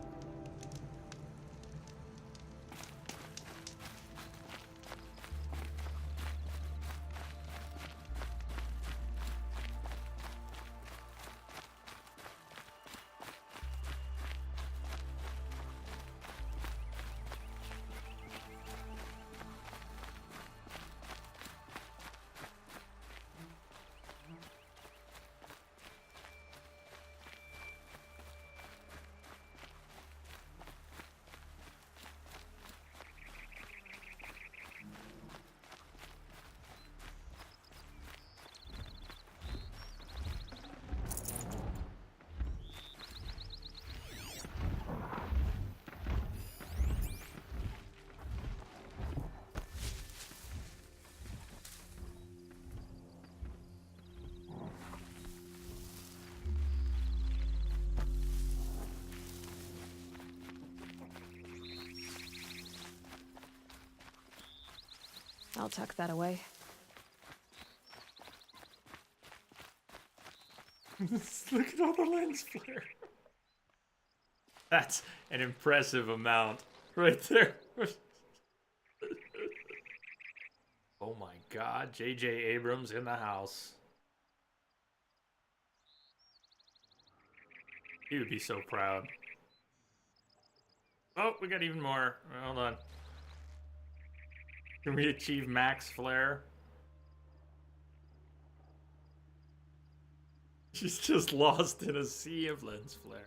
I'll tuck that away. Look at all the lens flare. That's an impressive amount right there. Oh my god, J.J. Abrams in the house. He would be so proud. Oh, we got even more. Hold on. Can we achieve max flare? She's just lost in a sea of lens flare.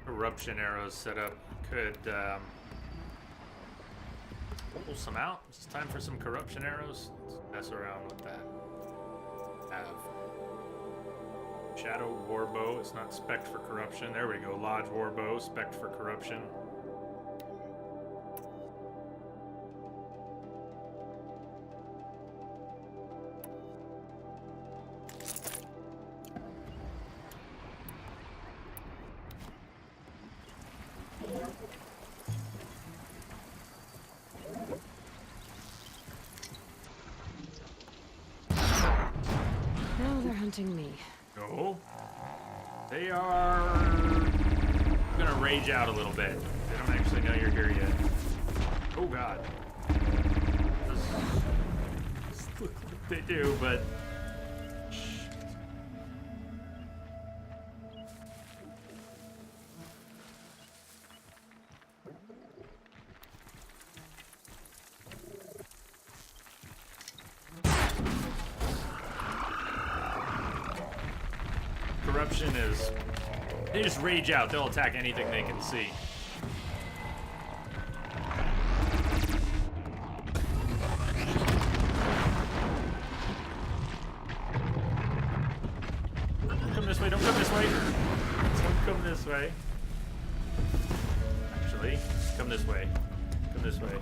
Corruption arrows set up could pull some out. It's time for some corruption arrows. Let's mess around with that. Have Shadow Warbow. It's not spec'd for corruption. There we go. Lodge Warbow, spec'd for corruption. Now they're hunting me. No. They are gonna rage out a little bit. They don't actually know you're here yet. Oh god. This look like they do, but corruption is, they just rage out. They'll attack anything they can see. Don't come this way, don't come this way. Don't come this way. Actually, come this way. Come this way.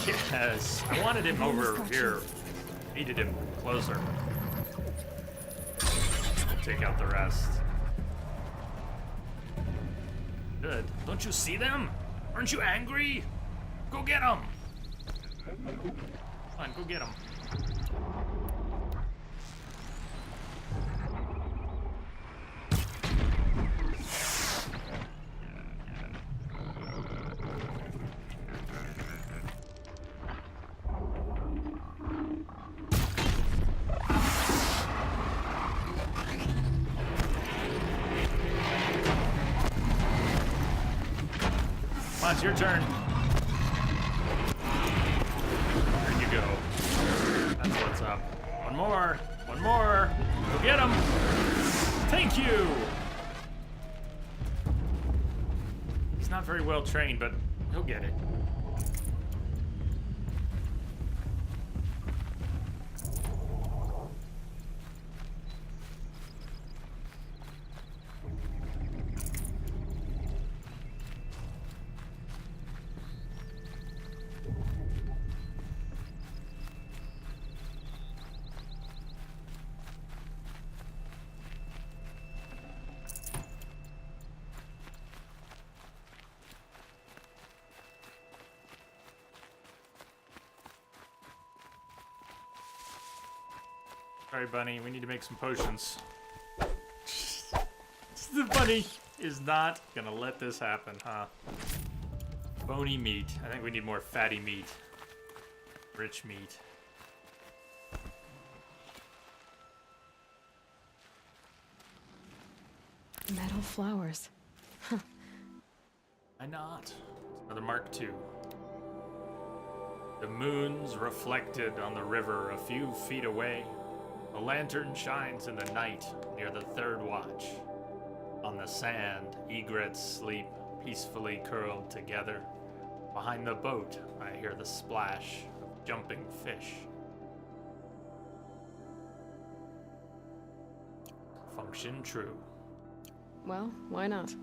Yes, I wanted him over here. Needed him closer. Take out the rest. Good. Don't you see them? Aren't you angry? Go get them. Come on, go get them. Come on, it's your turn. There you go. That's what's up. One more. One more. Go get him. Thank you. He's not very well trained, but he'll get it. Sorry, Bunny. We need to make some potions. The bunny is not gonna let this happen, huh? Bony meat. I think we need more fatty meat. Rich meat. Metal flowers. Huh. Why not? It's another Mark II. The moon's reflected on the river a few feet away. A lantern shines in the night near the third watch. On the sand, egrets sleep, peacefully curled together. Behind the boat, I hear the splash of jumping fish. Function true. Well, why not?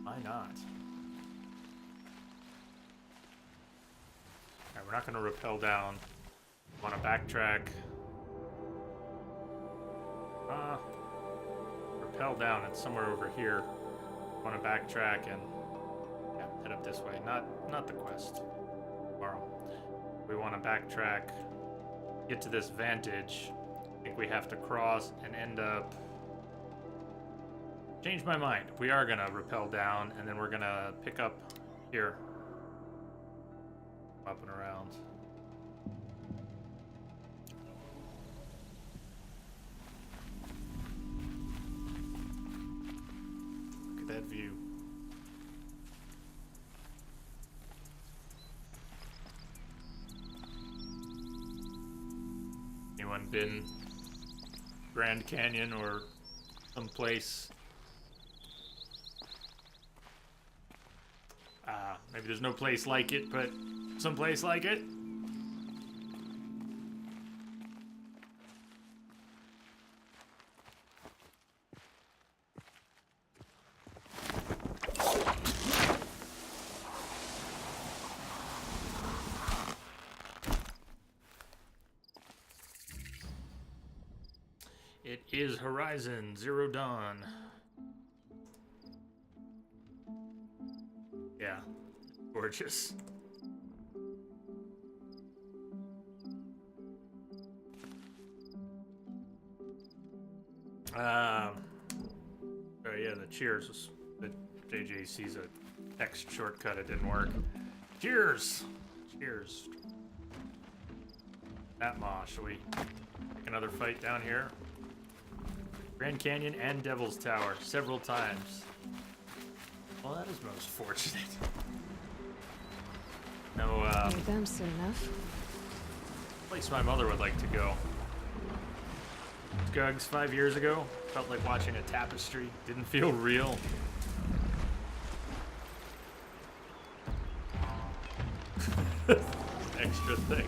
Why not? Alright, we're not going to rappel down. Want to backtrack. Rappel down. It's somewhere over here. Want to backtrack and head up this way. Not the quest. Tomorrow. We want to backtrack. Get to this vantage. I think we have to cross and end up. Change my mind. We are gonna rappel down, and then we're gonna pick up here. Up and around. Look at that view. Anyone been Grand Canyon or someplace? Maybe there's no place like it, but someplace like it. It is Horizon Zero Dawn. Yeah, gorgeous. Oh yeah, the cheers was the JJ sees a text shortcut. It didn't work. Cheers, cheers. Atma, shall we take another fight down here? Grand Canyon and Devil's Tower several times. Well, that is most fortunate. No, Need them soon enough. place my mother would like to go. Gugs 5 years ago. Felt like watching a tapestry. Didn't feel real. Extra thick.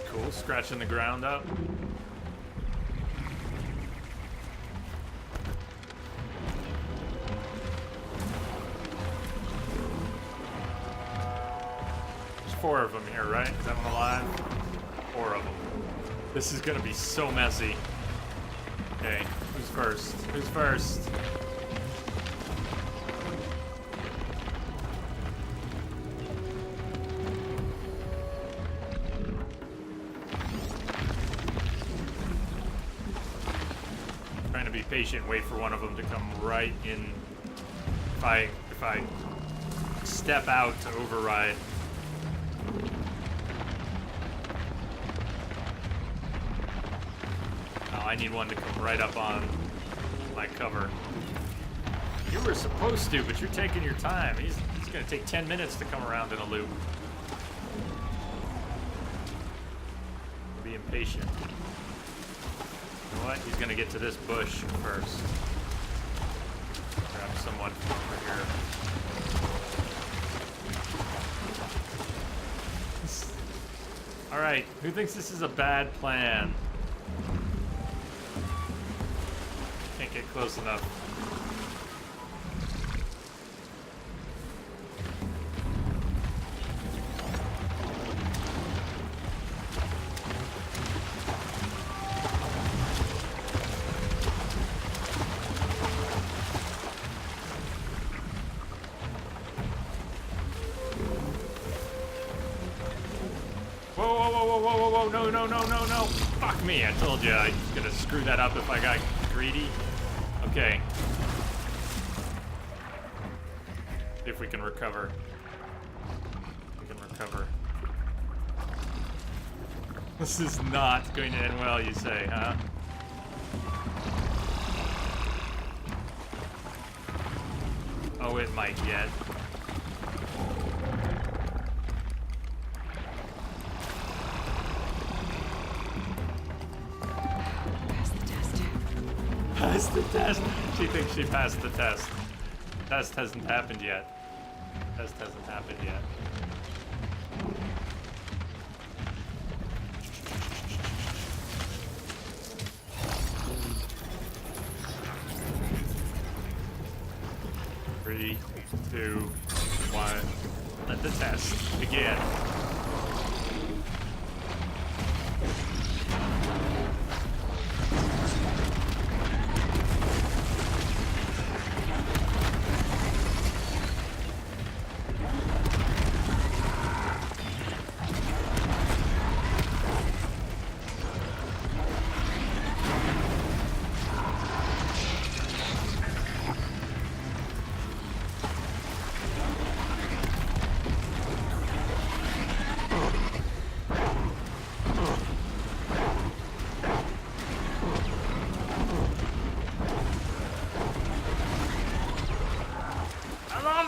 Cool, scratching the ground up. There's 4 of them here, right? Is that one alive? 4 of them. This is gonna be so messy. Okay, who's first? Who's first? Trying to be patient, wait for one of them to come right in. If I step out to override. Oh, I need one to come right up on my cover. You were supposed to, but you're taking your time. He's gonna take 10 minutes to come around in a loop. Be impatient. You know what? He's gonna get to this bush first. Grab someone from over here. Alright, who thinks this is a bad plan? Can't get close enough. Whoa, whoa, whoa, whoa, whoa, whoa, whoa, no, no, no, no, no. Fuck me, I told you I was gonna screw that up if I got greedy. Okay. See if we can recover. We can recover. This is not going to end well, you say, huh? Oh, it might yet. Pass the test. Pass the test. She thinks she passed the test. Test hasn't happened yet. Test hasn't happened yet. Three, 2, 1. Let the test begin.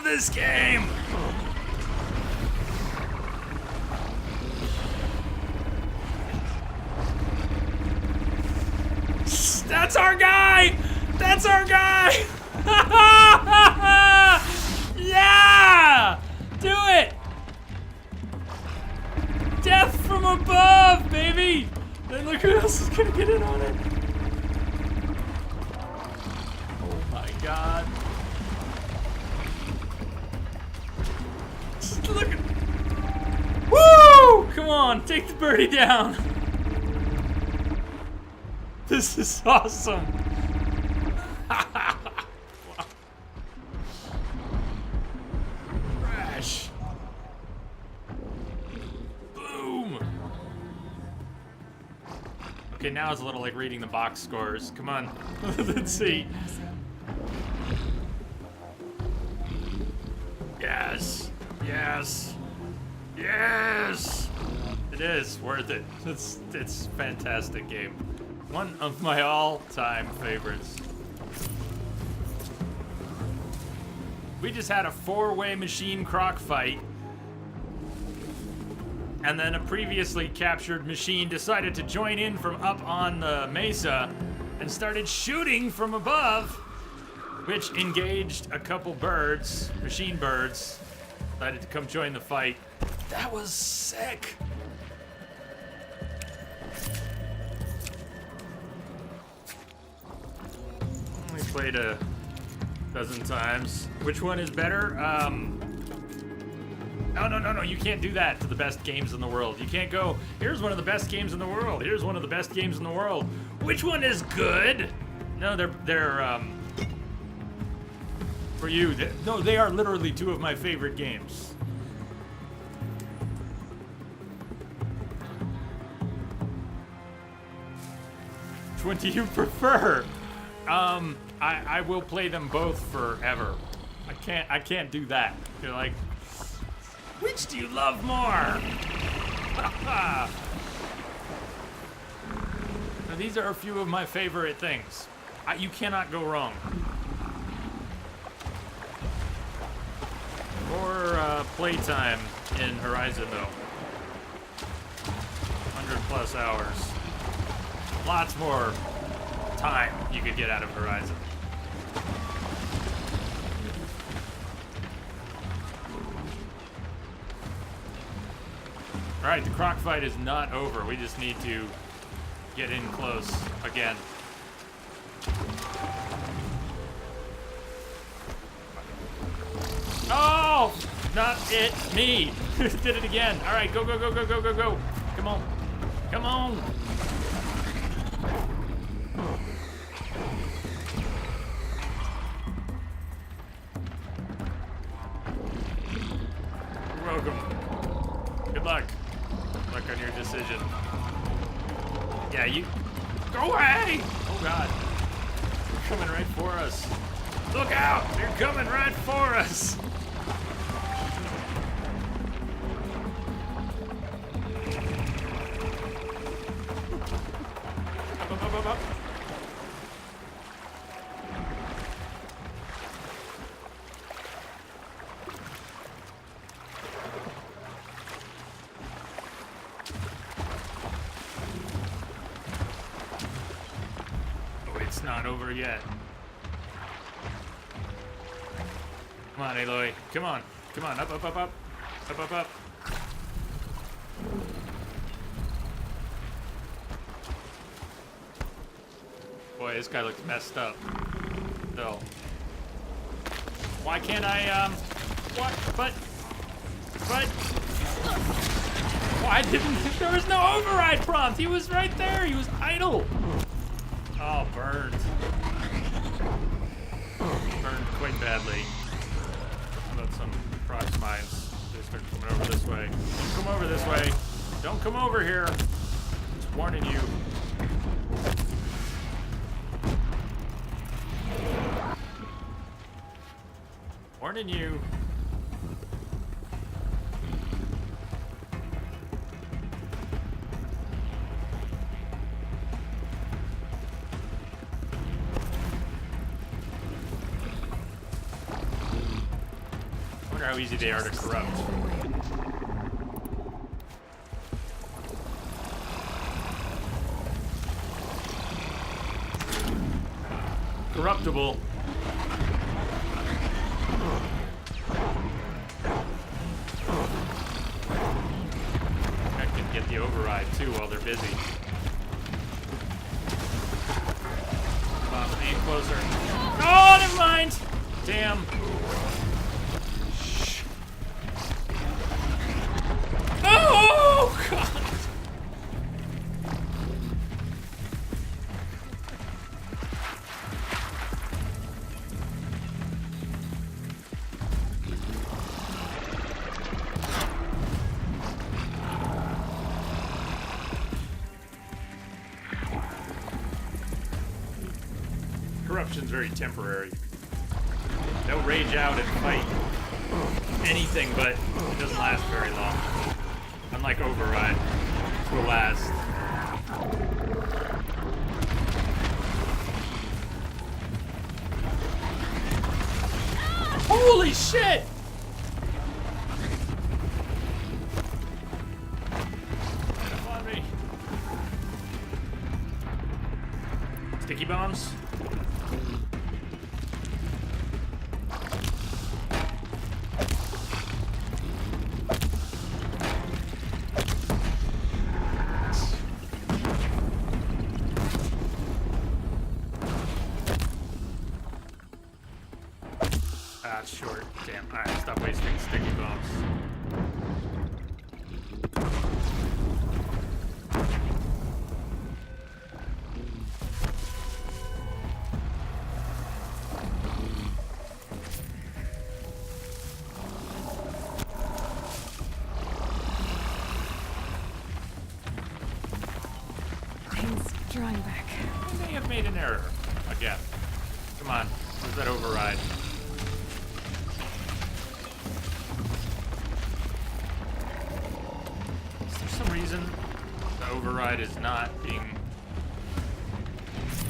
This game! That's our guy! That's our guy! Yeah! Do it! Death from above, baby! Then look who else is gonna get in on it. Oh my god. Look at... Woo! Come on, take the birdie down. This is awesome. Crash. Boom. Okay, now it's a little like reading the box scores. Come on, let's see. Yes. Yes. Yes. It is worth it. It's a fantastic game. One of my all-time favorites. We just had a 4-way machine croc fight. And then a previously captured machine decided to join in from up on the mesa and started shooting from above, which engaged a couple birds, machine birds, decided to come join the fight. That was sick. Only played a dozen times. Which one is better? No, you can't do that to the best games in the world. You can't go, here's one of the best games in the world. Here's one of the best games in the world. Which one is good? No, they're for you. No, they are literally two of my favorite games. Which one do you prefer? I will play them both forever. I can't do that. You're like, which do you love more? Now, these are a few of my favorite things. You cannot go wrong. More playtime in Horizon, though. 100+ hours. Lots more time you could get out of Horizon. All right, the croc fight is not over. We just need to get in close again. Oh, not it, me. Did it again. All right, go, go, go, go, go, go, go. Come on, come on. You're welcome. Good luck. Stuck on your decision. Yeah, you... Go away! Oh, God. They're coming right for us. Look out! They're coming right for us! Up. Oh, it's not over yet. Come on, Aloy. Come on. Come on. Up. Up. Boy, this guy looks messed up. So. Why can't I, what? But. Why didn't, there was no override prompt. He was right there. He was idle. Oh, burned. Burned quite badly. How about some prox mines? They start coming over this way. Don't come over this way. Don't come over here. Just warning you. Warning you. I wonder how easy they are to corrupt. Corruptible. I can get the override too while they're busy. Come on, aim closer. Oh, never mind. Damn. Shh. Oh, God. Corruption's very temporary. They'll rage out and fight anything, but it doesn't last very long. Unlike Override, which will last. Holy shit! Get up on me. Sticky bombs? Ah, it's short. Damn. Alright, stop wasting sticky bombs. Things drawing back. I may have made an error. Again. Come on. Where's that override? Is there some reason the override is not being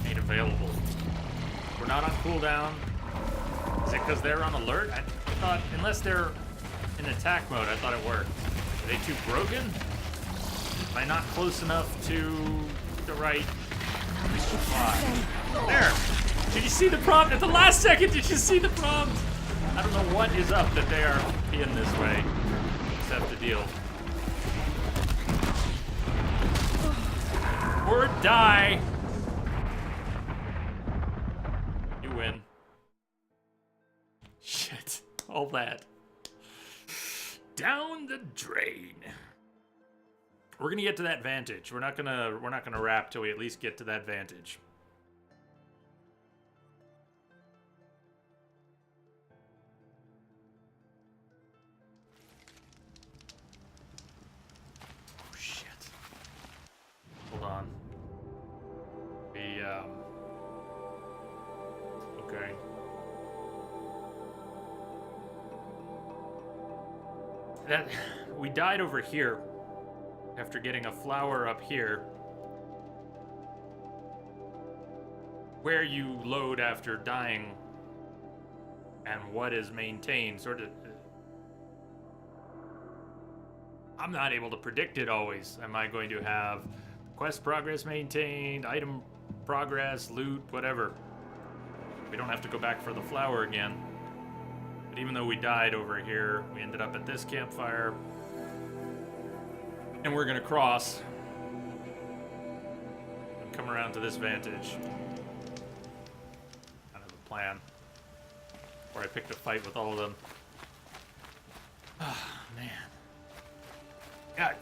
made available? We're not on cooldown. Is it because they're on alert? I thought, unless they're in attack mode, I thought it worked. Are they too broken? Am I not close enough to the right spot? There! Did you see the prompt? At the last second, did you see the prompt? I don't know what is up that they are being this way. Except the deal. Or die. You win. Shit. All that. Down the drain. We're gonna get to that vantage. We're not gonna wrap till we at least get to that vantage. Oh shit. that we died over here after getting a flower up here, where you load after dying and what is maintained sort of. I'm not able to predict it always. Am I going to have quest progress maintained, item progress, loot, whatever? We don't have to go back for the flower again. But even though we died over here, we ended up at this campfire. And we're gonna cross and come around to this vantage. Kind of a plan. Where I picked a fight with all of them. Ah, man. Yeah,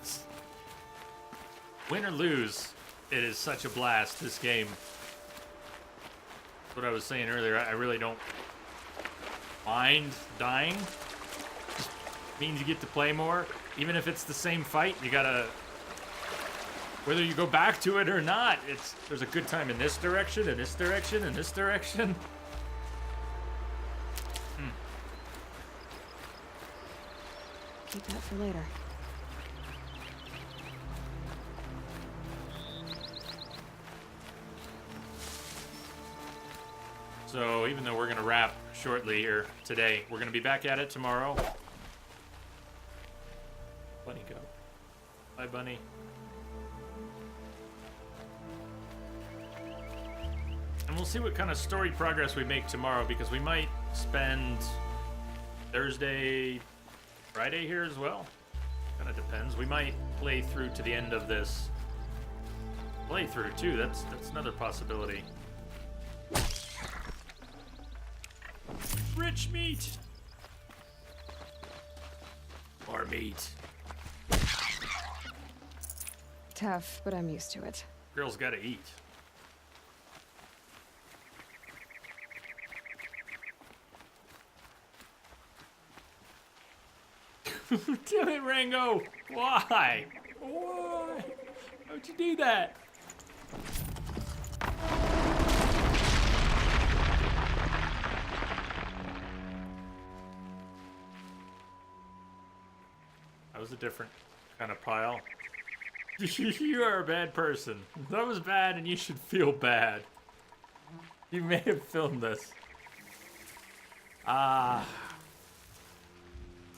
win or lose, it is such a blast, this game. What I was saying earlier, I really don't mind dying. Just means you get to play more. Even if it's the same fight, you gotta, whether you go back to it or not, there's a good time in this direction, in this direction, in this direction. Keep that for later. So even though we're gonna wrap shortly here today, we're gonna be back at it tomorrow. Bunny go. Bye, Bunny. And we'll see what kind of story progress we make tomorrow, because we might spend Thursday, Friday here as well. Kind of depends. We might play through to the end of this playthrough too. That's another possibility. Rich meat. More meat. Tough, but I'm used to it. Girls gotta eat. Damn it, Rango! Why? Why? How'd you do that? That was a different kind of pile. You are a bad person. That was bad and you should feel bad. You may have filmed this.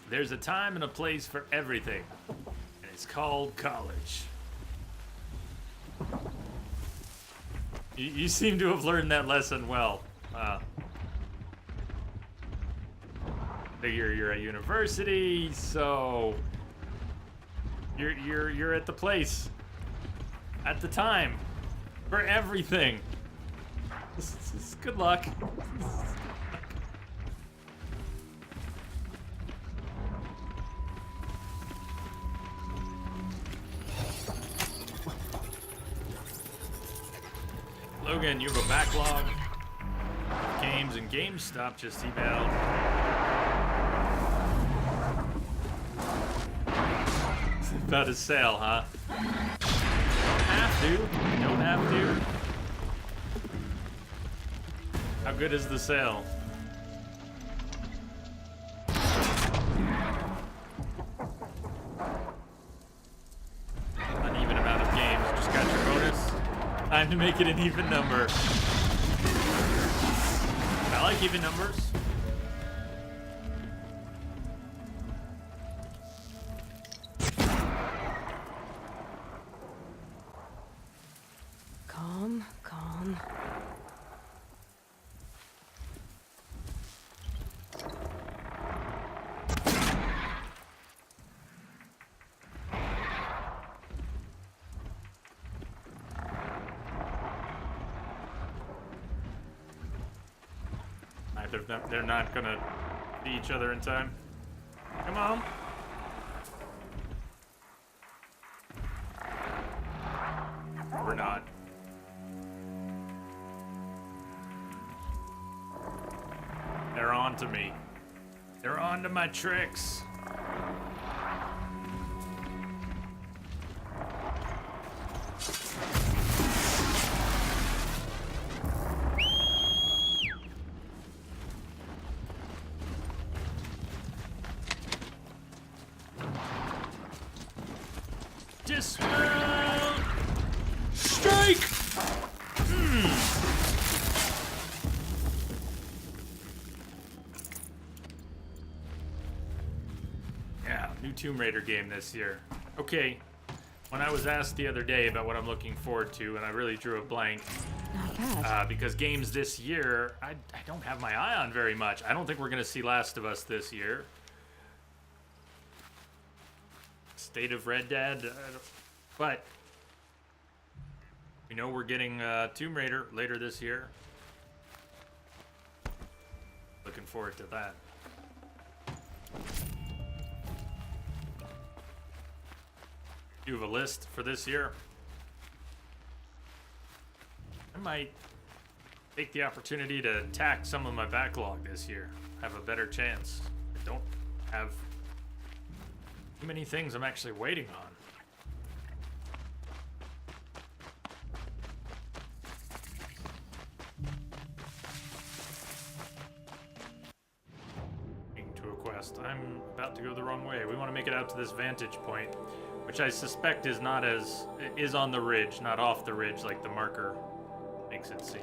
There's a time and a place for everything. And it's called college. You seem to have learned that lesson well. Figure you're at university, so you're at the place at the time for everything. Good luck. Logan, you have a backlog of games, and GameStop just emailed. It's about a sale, huh? Don't have to. Don't have to. How good is the sale? Uneven amount of games. Just got your bonus. Time to make it an even number. I like even numbers. Calm, calm. They're not gonna see each other in time. Come on. We're not. They're on to me. They're on to my tricks. Dismount! Strike! Yeah, new Tomb Raider game this year. Okay, when I was asked the other day about what I'm looking forward to, and I really drew a blank, Not bad. because games this year, I don't have my eye on very much. I don't think we're going to see Last of Us this year. State of Red Dead, but we know we're getting Tomb Raider later this year. Looking forward to that. You have a list for this year? I might take the opportunity to attack some of my backlog this year. Have a better chance. I don't have too many things I'm actually waiting on. To a quest. I'm about to go the wrong way. We want to make it out to this vantage point, which I suspect is not as is on the ridge, not off the ridge like the marker makes it seem.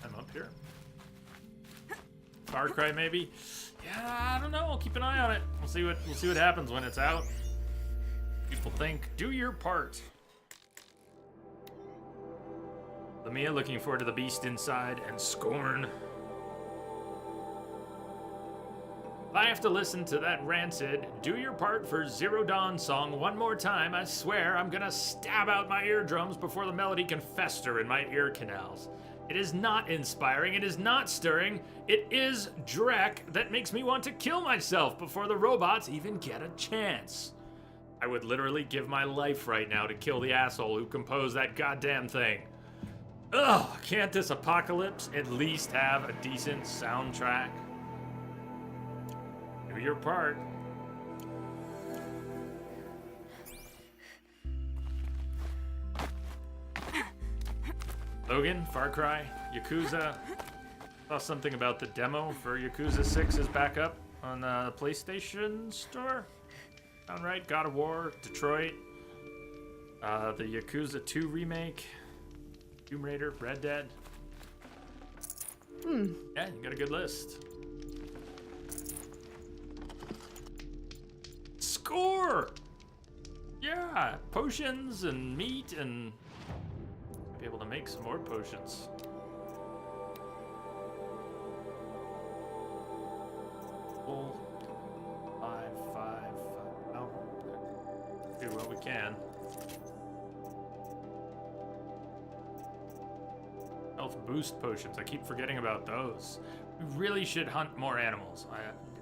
I'm up here. Far Cry maybe? Yeah, I don't know. I'll keep an eye on it. We'll see what happens when it's out. People think, do your part. Lamia looking forward to The Beast Inside and Scorn. If I have to listen to that rancid Do Your Part for Zero Dawn song one more time, I swear I'm gonna stab out my eardrums before the melody can fester in my ear canals. It is not inspiring, it is not stirring, it is dreck that makes me want to kill myself before the robots even get a chance. I would literally give my life right now to kill the asshole who composed that goddamn thing. Ugh, can't this apocalypse at least have a decent soundtrack? Do your part. Logan, Far Cry, Yakuza. Saw something about the demo for Yakuza 6 is back up on the PlayStation Store. Sound right? God of War, Detroit, the Yakuza 2 remake, Tomb Raider, Red Dead. Yeah, you got a good list. Score! Yeah, potions and meat and be able to make some more potions. Full 5. Oh, do what we can. Health boost potions. I keep forgetting about those. We really should hunt more animals.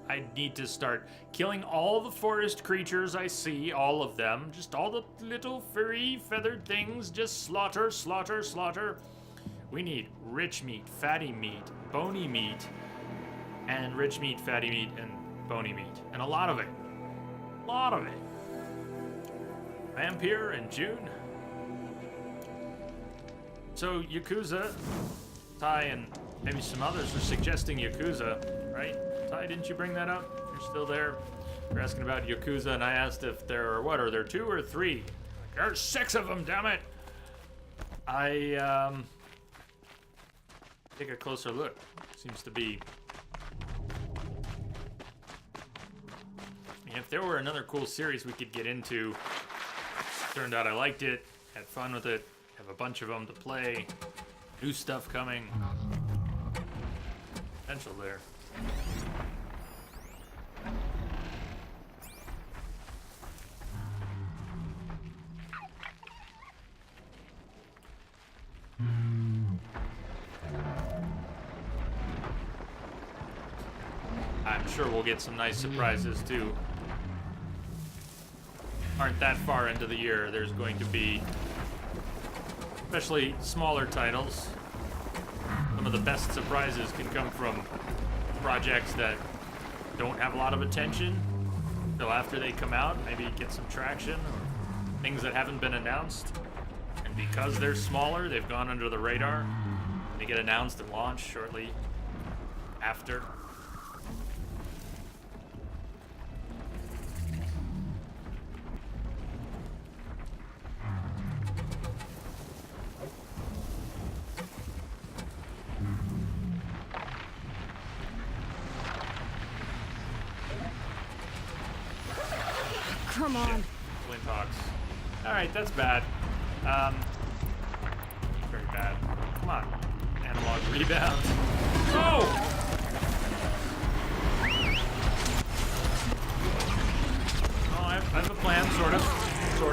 I need to start killing all the forest creatures I see, all of them. Just all the little furry feathered things. Just slaughter, slaughter, slaughter. We need rich meat, fatty meat, bony meat, and rich meat, fatty meat, and bony meat. And a lot of it. A lot of it. Vampire in June. So Yakuza, Ty and maybe some others are suggesting Yakuza, right? Ty, didn't you bring that up? You're still there. You're asking about Yakuza, and I asked if there are, what, are there 2 or 3? There's 6 of them, damn it! I, take a closer look. Seems to be... I mean, if there were another cool series we could get into, turned out I liked it, had fun with it, have a bunch of them to play, new stuff coming. Potential there. I'm sure we'll get some nice surprises too. Aren't that far into the year, there's going to be, especially smaller titles, some of the best surprises can come from projects that don't have a lot of attention until after they come out, maybe get some traction, or things that haven't been announced. And because they're smaller, they've gone under the radar. They get announced and launched shortly after. Come on. Flinthawks. Alright, that's bad. Very bad. Come on. Analog rebound. Oh! Oh, I have a plan, sort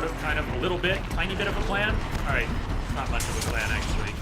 of, kind of, a little bit, tiny bit of a plan. Alright, not much of a plan, actually.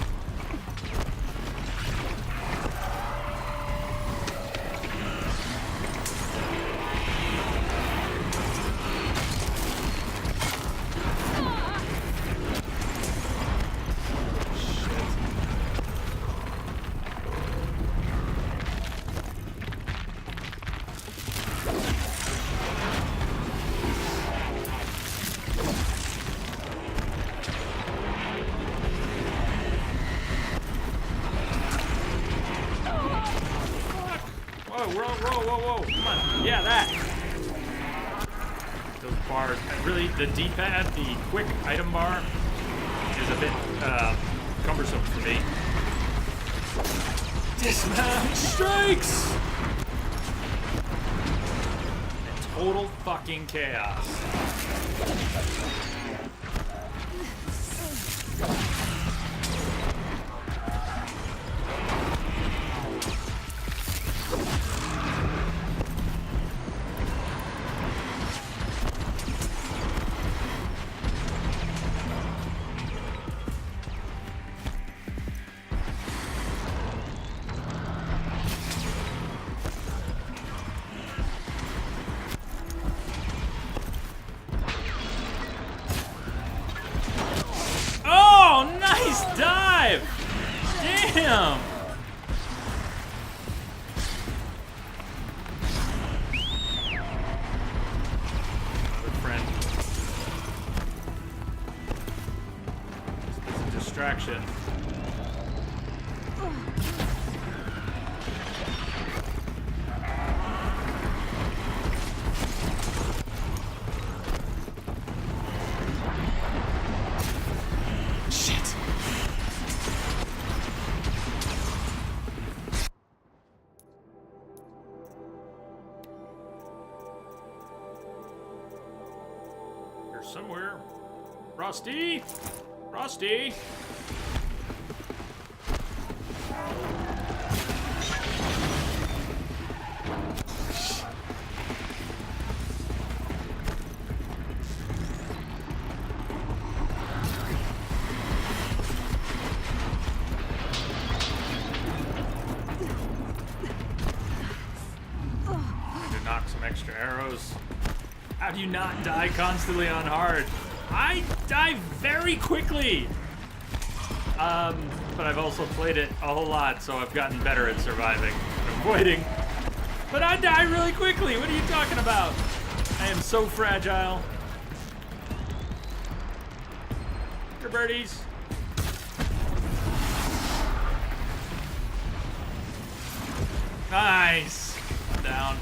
Whoa, come on. Yeah, that. Those bars. Really, the D-pad, the quick item bar, is a bit cumbersome for me. Dismount strikes! And total fucking chaos. Damn! Another friend. It's a distraction. Somewhere. Frosty! Frosty! To knock some extra arrows. How do you not die constantly on hard? I die very quickly! But I've also played it a whole lot, so I've gotten better at surviving and avoiding. But I die really quickly! What are you talking about? I am so fragile. Here, birdies. Nice! Down.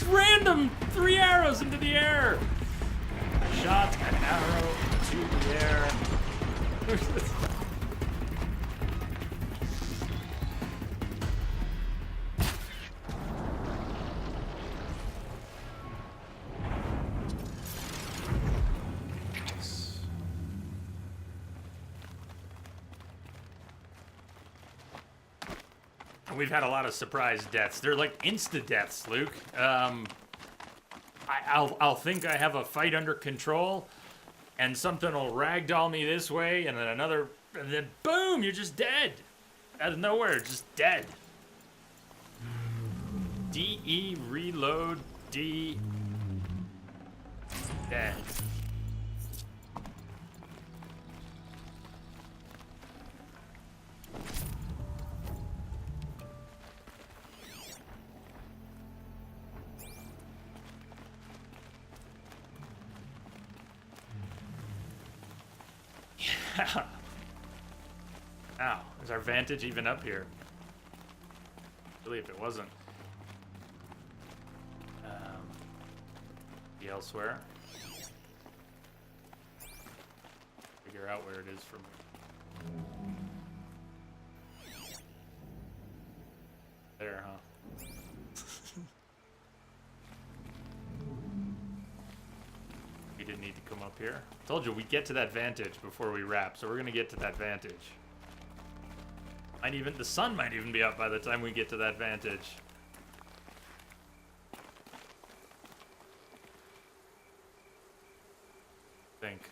Random 3 arrows into the air. Shot an arrow into the air. We've had a lot of surprise deaths. They're like insta deaths, Luke. I'll think I have a fight under control, and something will ragdoll me this way, and then another, and then boom, you're just dead. Out of nowhere, just dead. DE reload D. Dead. Ow, is our vantage even up here? Really, if it wasn't. Be elsewhere. Figure out where it is from. There, huh? We didn't need to come up here. Told you we'd get to that vantage before we wrap, so we're gonna get to that vantage. The sun might even be up by the time we get to that vantage. Think.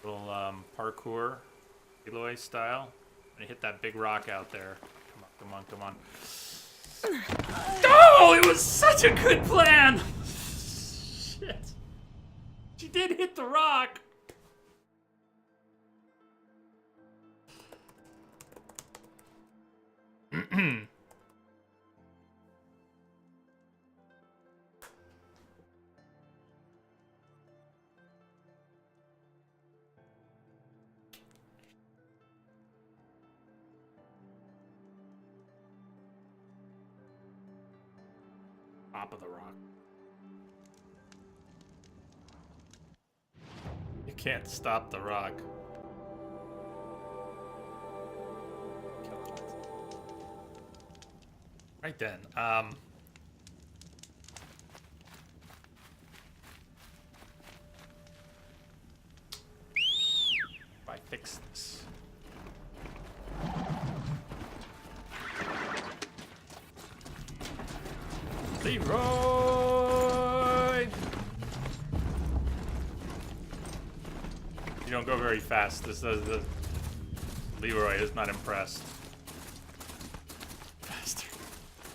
Little parkour, Aloy style. I'm gonna hit that big rock out there. Come on, come on, come on. Oh, it was such a good plan! Shit. She did hit the rock! Top of the rock. You can't stop the rock. Right then, if I fix this. Leroy! You don't go very fast. This does the Leroy is not impressed. Faster.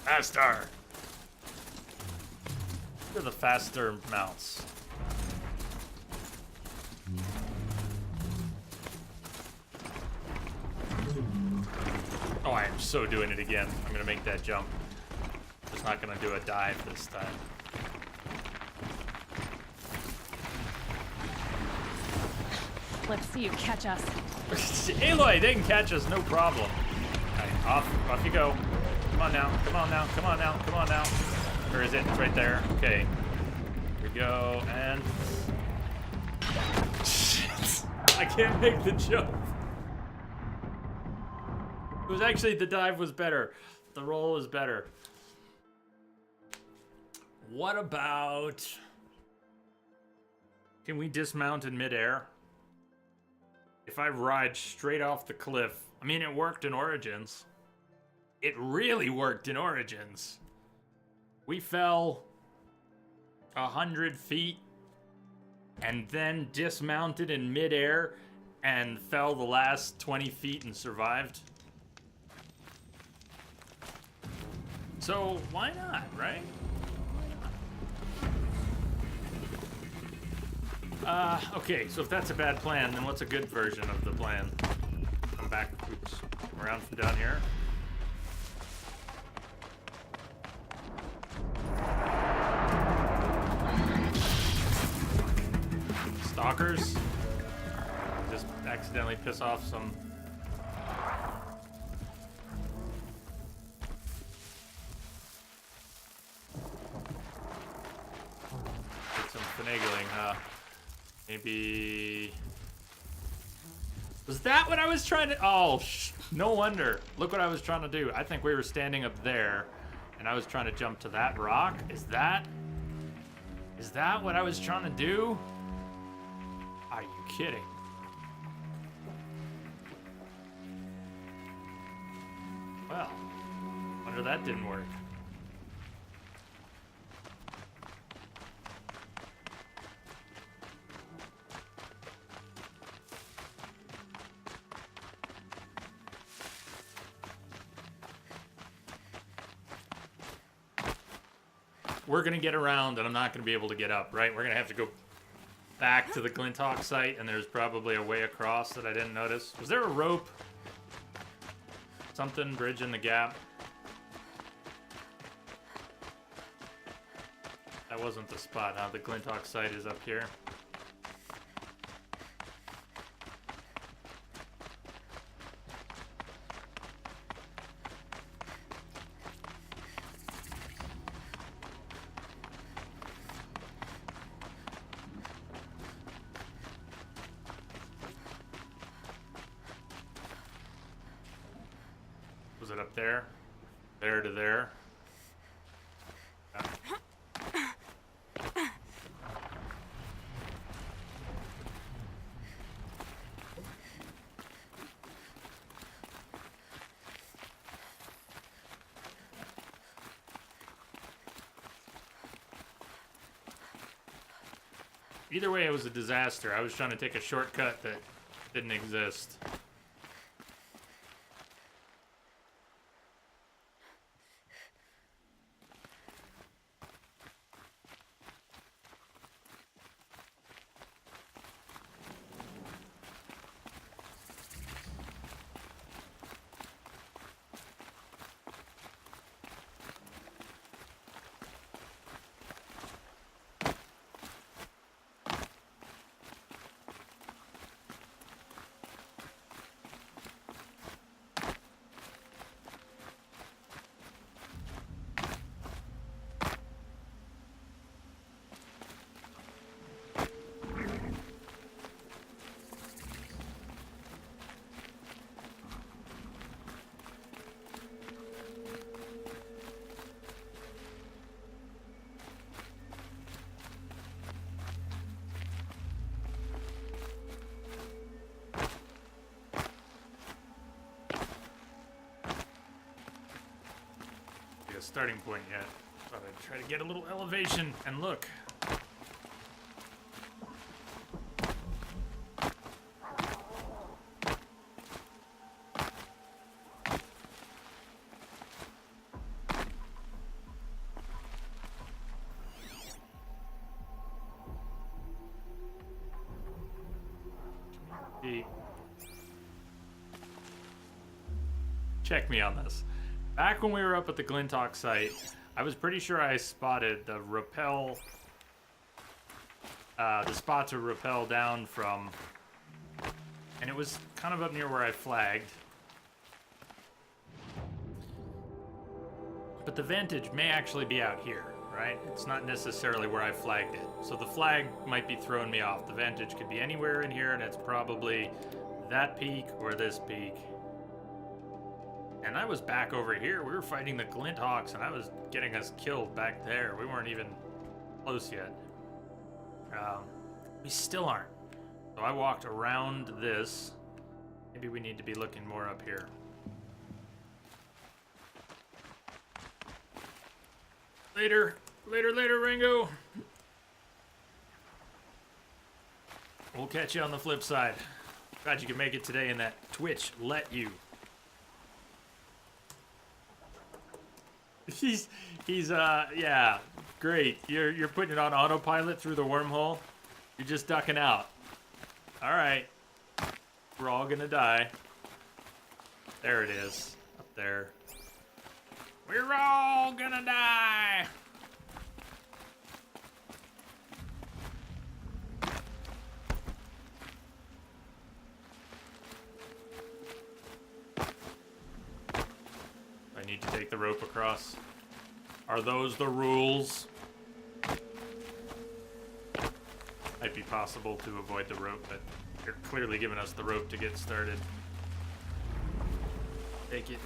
Faster! What are the faster mounts? Oh, I am so doing it again. I'm gonna make that jump. Just not gonna do a dive this time. Let's see you catch us. Aloy, they can catch us, no problem. Alright, off you go. Come on now, come on now, come on now, come on now. Where is it? It's right there. Okay. Here we go, and... Shit. I can't make the jump. It was actually, the dive was better. The roll was better. What about... Can we dismount in midair? If I ride straight off the cliff... I mean, it worked in Origins. It really worked in Origins. We fell 100 feet and then dismounted in midair and fell the last 20 feet and survived. So why not, right? Okay, so if that's a bad plan, then what's a good version of the plan? Come back, oops, around from down here. Stalkers. Just accidentally piss off some... Did some finagling, huh? Maybe... Was that what I was trying to... Oh, no wonder. Look what I was trying to do. I think we were standing up there, and I was trying to jump to that rock. Is that what I was trying to do? Are you kidding? Well, wonder that didn't work. We're gonna get around, and I'm not gonna be able to get up, right? We're gonna have to go back to the Glinthawk site, and there's probably a way across that I didn't notice. Was there a rope? Something bridging the gap? That wasn't the spot, huh? The Glinthawk site is up here. it up there? There to there? Either way, it was a disaster. I was trying to take a shortcut that didn't exist. Starting point yet. Thought I'd try to get a little elevation and look. Check me on this. Back when we were up at the Glintock site, I was pretty sure I spotted the rappel, the spot to rappel down from, and it was kind of up near where I flagged. But the vantage may actually be out here, right? It's not necessarily where I flagged it. So the flag might be throwing me off. The vantage could be anywhere in here, and it's probably that peak or this peak. And I was back over here. We were fighting the Glinthawks, and I was getting us killed back there. We weren't even close yet. We still aren't. So I walked around this. Maybe we need to be looking more up here. Later, Ringo. We'll catch you on the flip side. Glad you could make it today and that Twitch let you. Yeah, great. You're putting it on autopilot through the wormhole. You're just ducking out. All right. We're all gonna die. There it is. Up there. We're all gonna die. I need to take the rope across. Are those the rules? Might be possible to avoid the rope, but they're clearly giving us the rope to get started. Take it.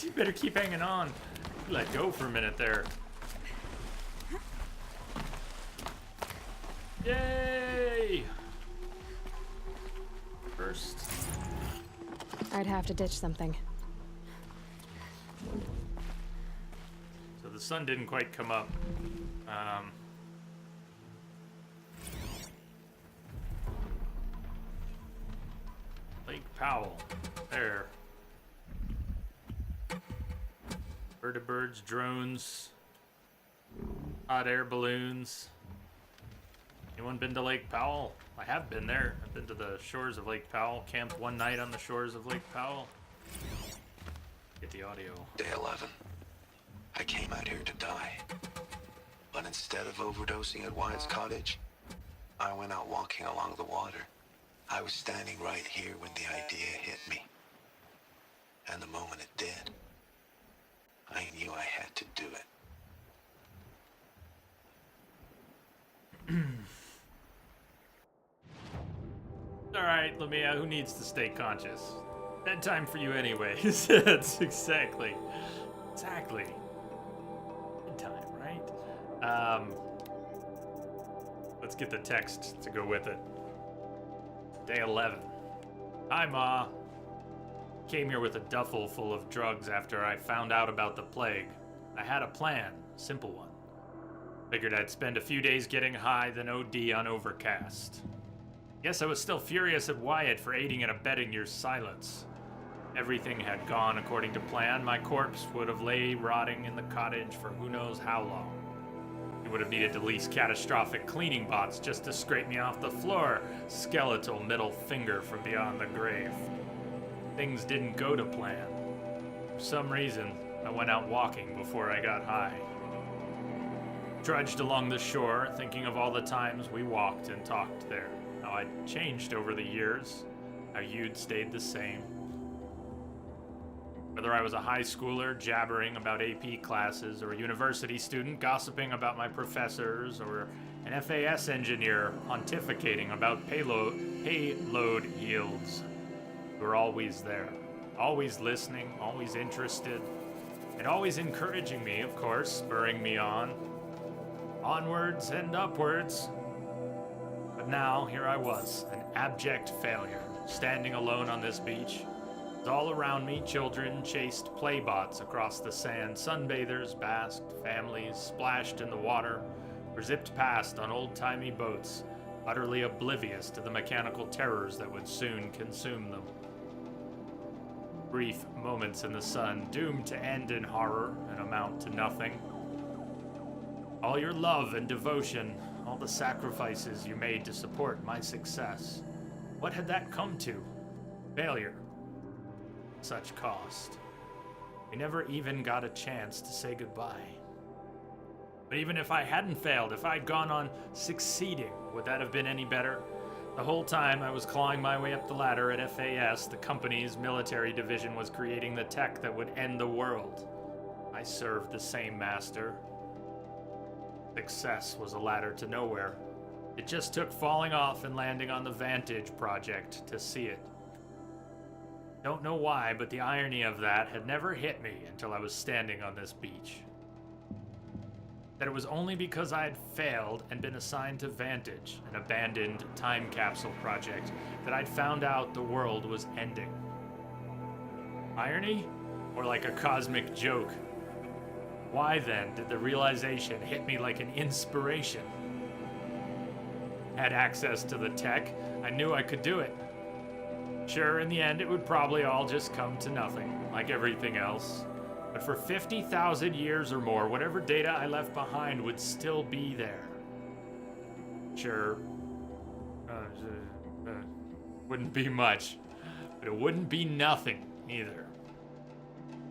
You better keep hanging on. You let go for a minute there. Yay! First. I'd have to ditch something. So the sun didn't quite come up. Lake Powell. There. Vertibirds, drones, hot air balloons. Anyone been to Lake Powell? I have been there. I've been to the shores of Lake Powell. Camped one night on the shores of Lake Powell. Get the audio. Day 11. I came out here to die. But instead of overdosing at Wyatt's cottage, I went out walking along the water. I was standing right here when the idea hit me. And the moment it did, I knew I had to do it. Alright, Lamia, who needs to stay conscious? Bedtime for you anyways. That's exactly. Bedtime, right? Let's get the text to go with it. Day 11. Hi, Ma. Came here with a duffel full of drugs after I found out about the plague. I had a plan, simple one. Figured I'd spend a few days getting high, then OD on Overcast. Guess I was still furious at Wyatt for aiding and abetting your silence. Everything had gone according to plan. My corpse would have lay rotting in the cottage for who knows how long. He would have needed at least catastrophic cleaning bots just to scrape me off the floor. Skeletal middle finger from beyond the grave. Things didn't go to plan. For some reason, I went out walking before I got high. Trudged along the shore, thinking of all the times we walked and talked there. How I'd changed over the years, how you'd stayed the same. Whether I was a high schooler jabbering about AP classes, or a university student gossiping about my professors, or an FAS engineer pontificating about payload yields, you were always there, always listening, always interested, and always encouraging me, of course, spurring me on. Onwards and upwards. But now, here I was, an abject failure, standing alone on this beach. All around me, children chased playbots across the sand. Sunbathers basked, families splashed in the water, or zipped past on old-timey boats, utterly oblivious to the mechanical terrors that would soon consume them. Brief moments in the sun, doomed to end in horror and amount to nothing. All your love and devotion, all the sacrifices you made to support my success. What had that come to? Failure. Such cost. We never even got a chance to say goodbye. But even if I hadn't failed, if I'd gone on succeeding, would that have been any better? The whole time I was clawing my way up the ladder at FAS, the company's military division was creating the tech that would end the world. I served the same master. Success was a ladder to nowhere. It just took falling off and landing on the Vantage project to see it. Don't know why, but the irony of that had never hit me until I was standing on this beach. That it was only because I had failed and been assigned to Vantage, an abandoned time capsule project, that I'd found out the world was ending. Irony? Or like a cosmic joke? Why then did the realization hit me like an inspiration? Had access to the tech, I knew I could do it. Sure, in the end, it would probably all just come to nothing, like everything else. But for 50,000 years or more, whatever data I left behind would still be there. Sure, wouldn't be much, but it wouldn't be nothing either.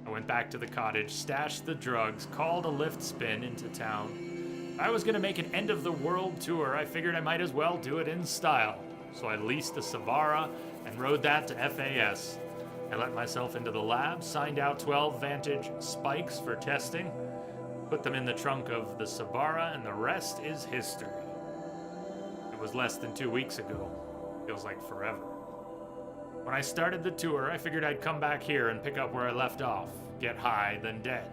I went back to the cottage, stashed the drugs, called a lift spin into town. If I was gonna make an end-of-the-world tour, I figured I might as well do it in style. So I leased a Savara and rode that to FAS. I let myself into the lab, signed out 12 Vantage spikes for testing, put them in the trunk of the Savara, and the rest is history. It was less than 2 weeks ago. Feels like forever. When I started the tour, I figured I'd come back here and pick up where I left off, get high, then dead.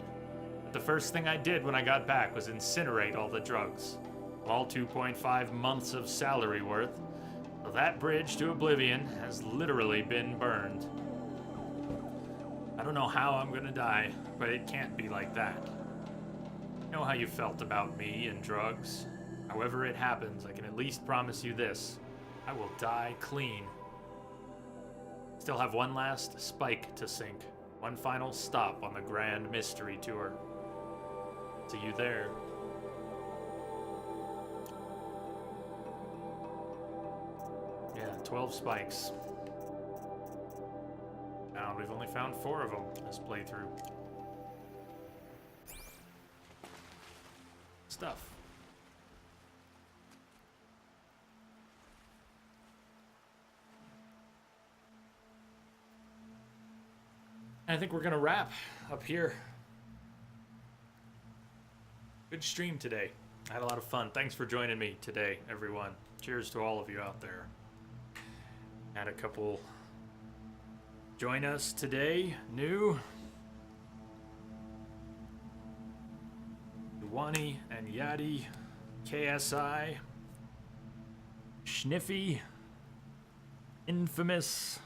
But the first thing I did when I got back was incinerate all the drugs. All 2.5 months of salary worth. So that bridge to oblivion has literally been burned. I don't know how I'm gonna die, but it can't be like that. You know how you felt about me and drugs? However it happens, I can at least promise you this. I will die clean. Still have one last spike to sink. One final stop on the Grand Mystery Tour. See you there. Yeah, 12 spikes. Now we've only found 4 of them this playthrough. Stuff. I think we're gonna wrap up here. Good stream today. I had a lot of fun. Thanks for joining me today, everyone. Cheers to all of you out there. Had a couple join us today. New. Duwani and Yadi. KSI. Schniffy. Infamous.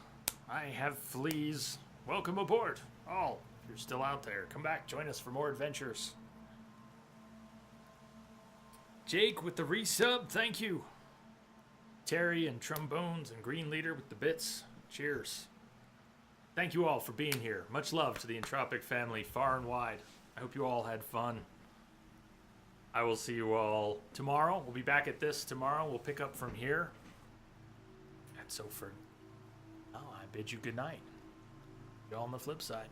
I have fleas. Welcome aboard. All, if you're still out there, come back. Join us for more adventures. Jake with the resub, thank you. Terry and Trombones and Green Leader with the bits. Cheers. Thank you all for being here. Much love to the Entropic family far and wide. I hope you all had fun. I will see you all tomorrow. We'll be back at this tomorrow. We'll pick up from here. And so for now, I bid you good night. You all on the flip side.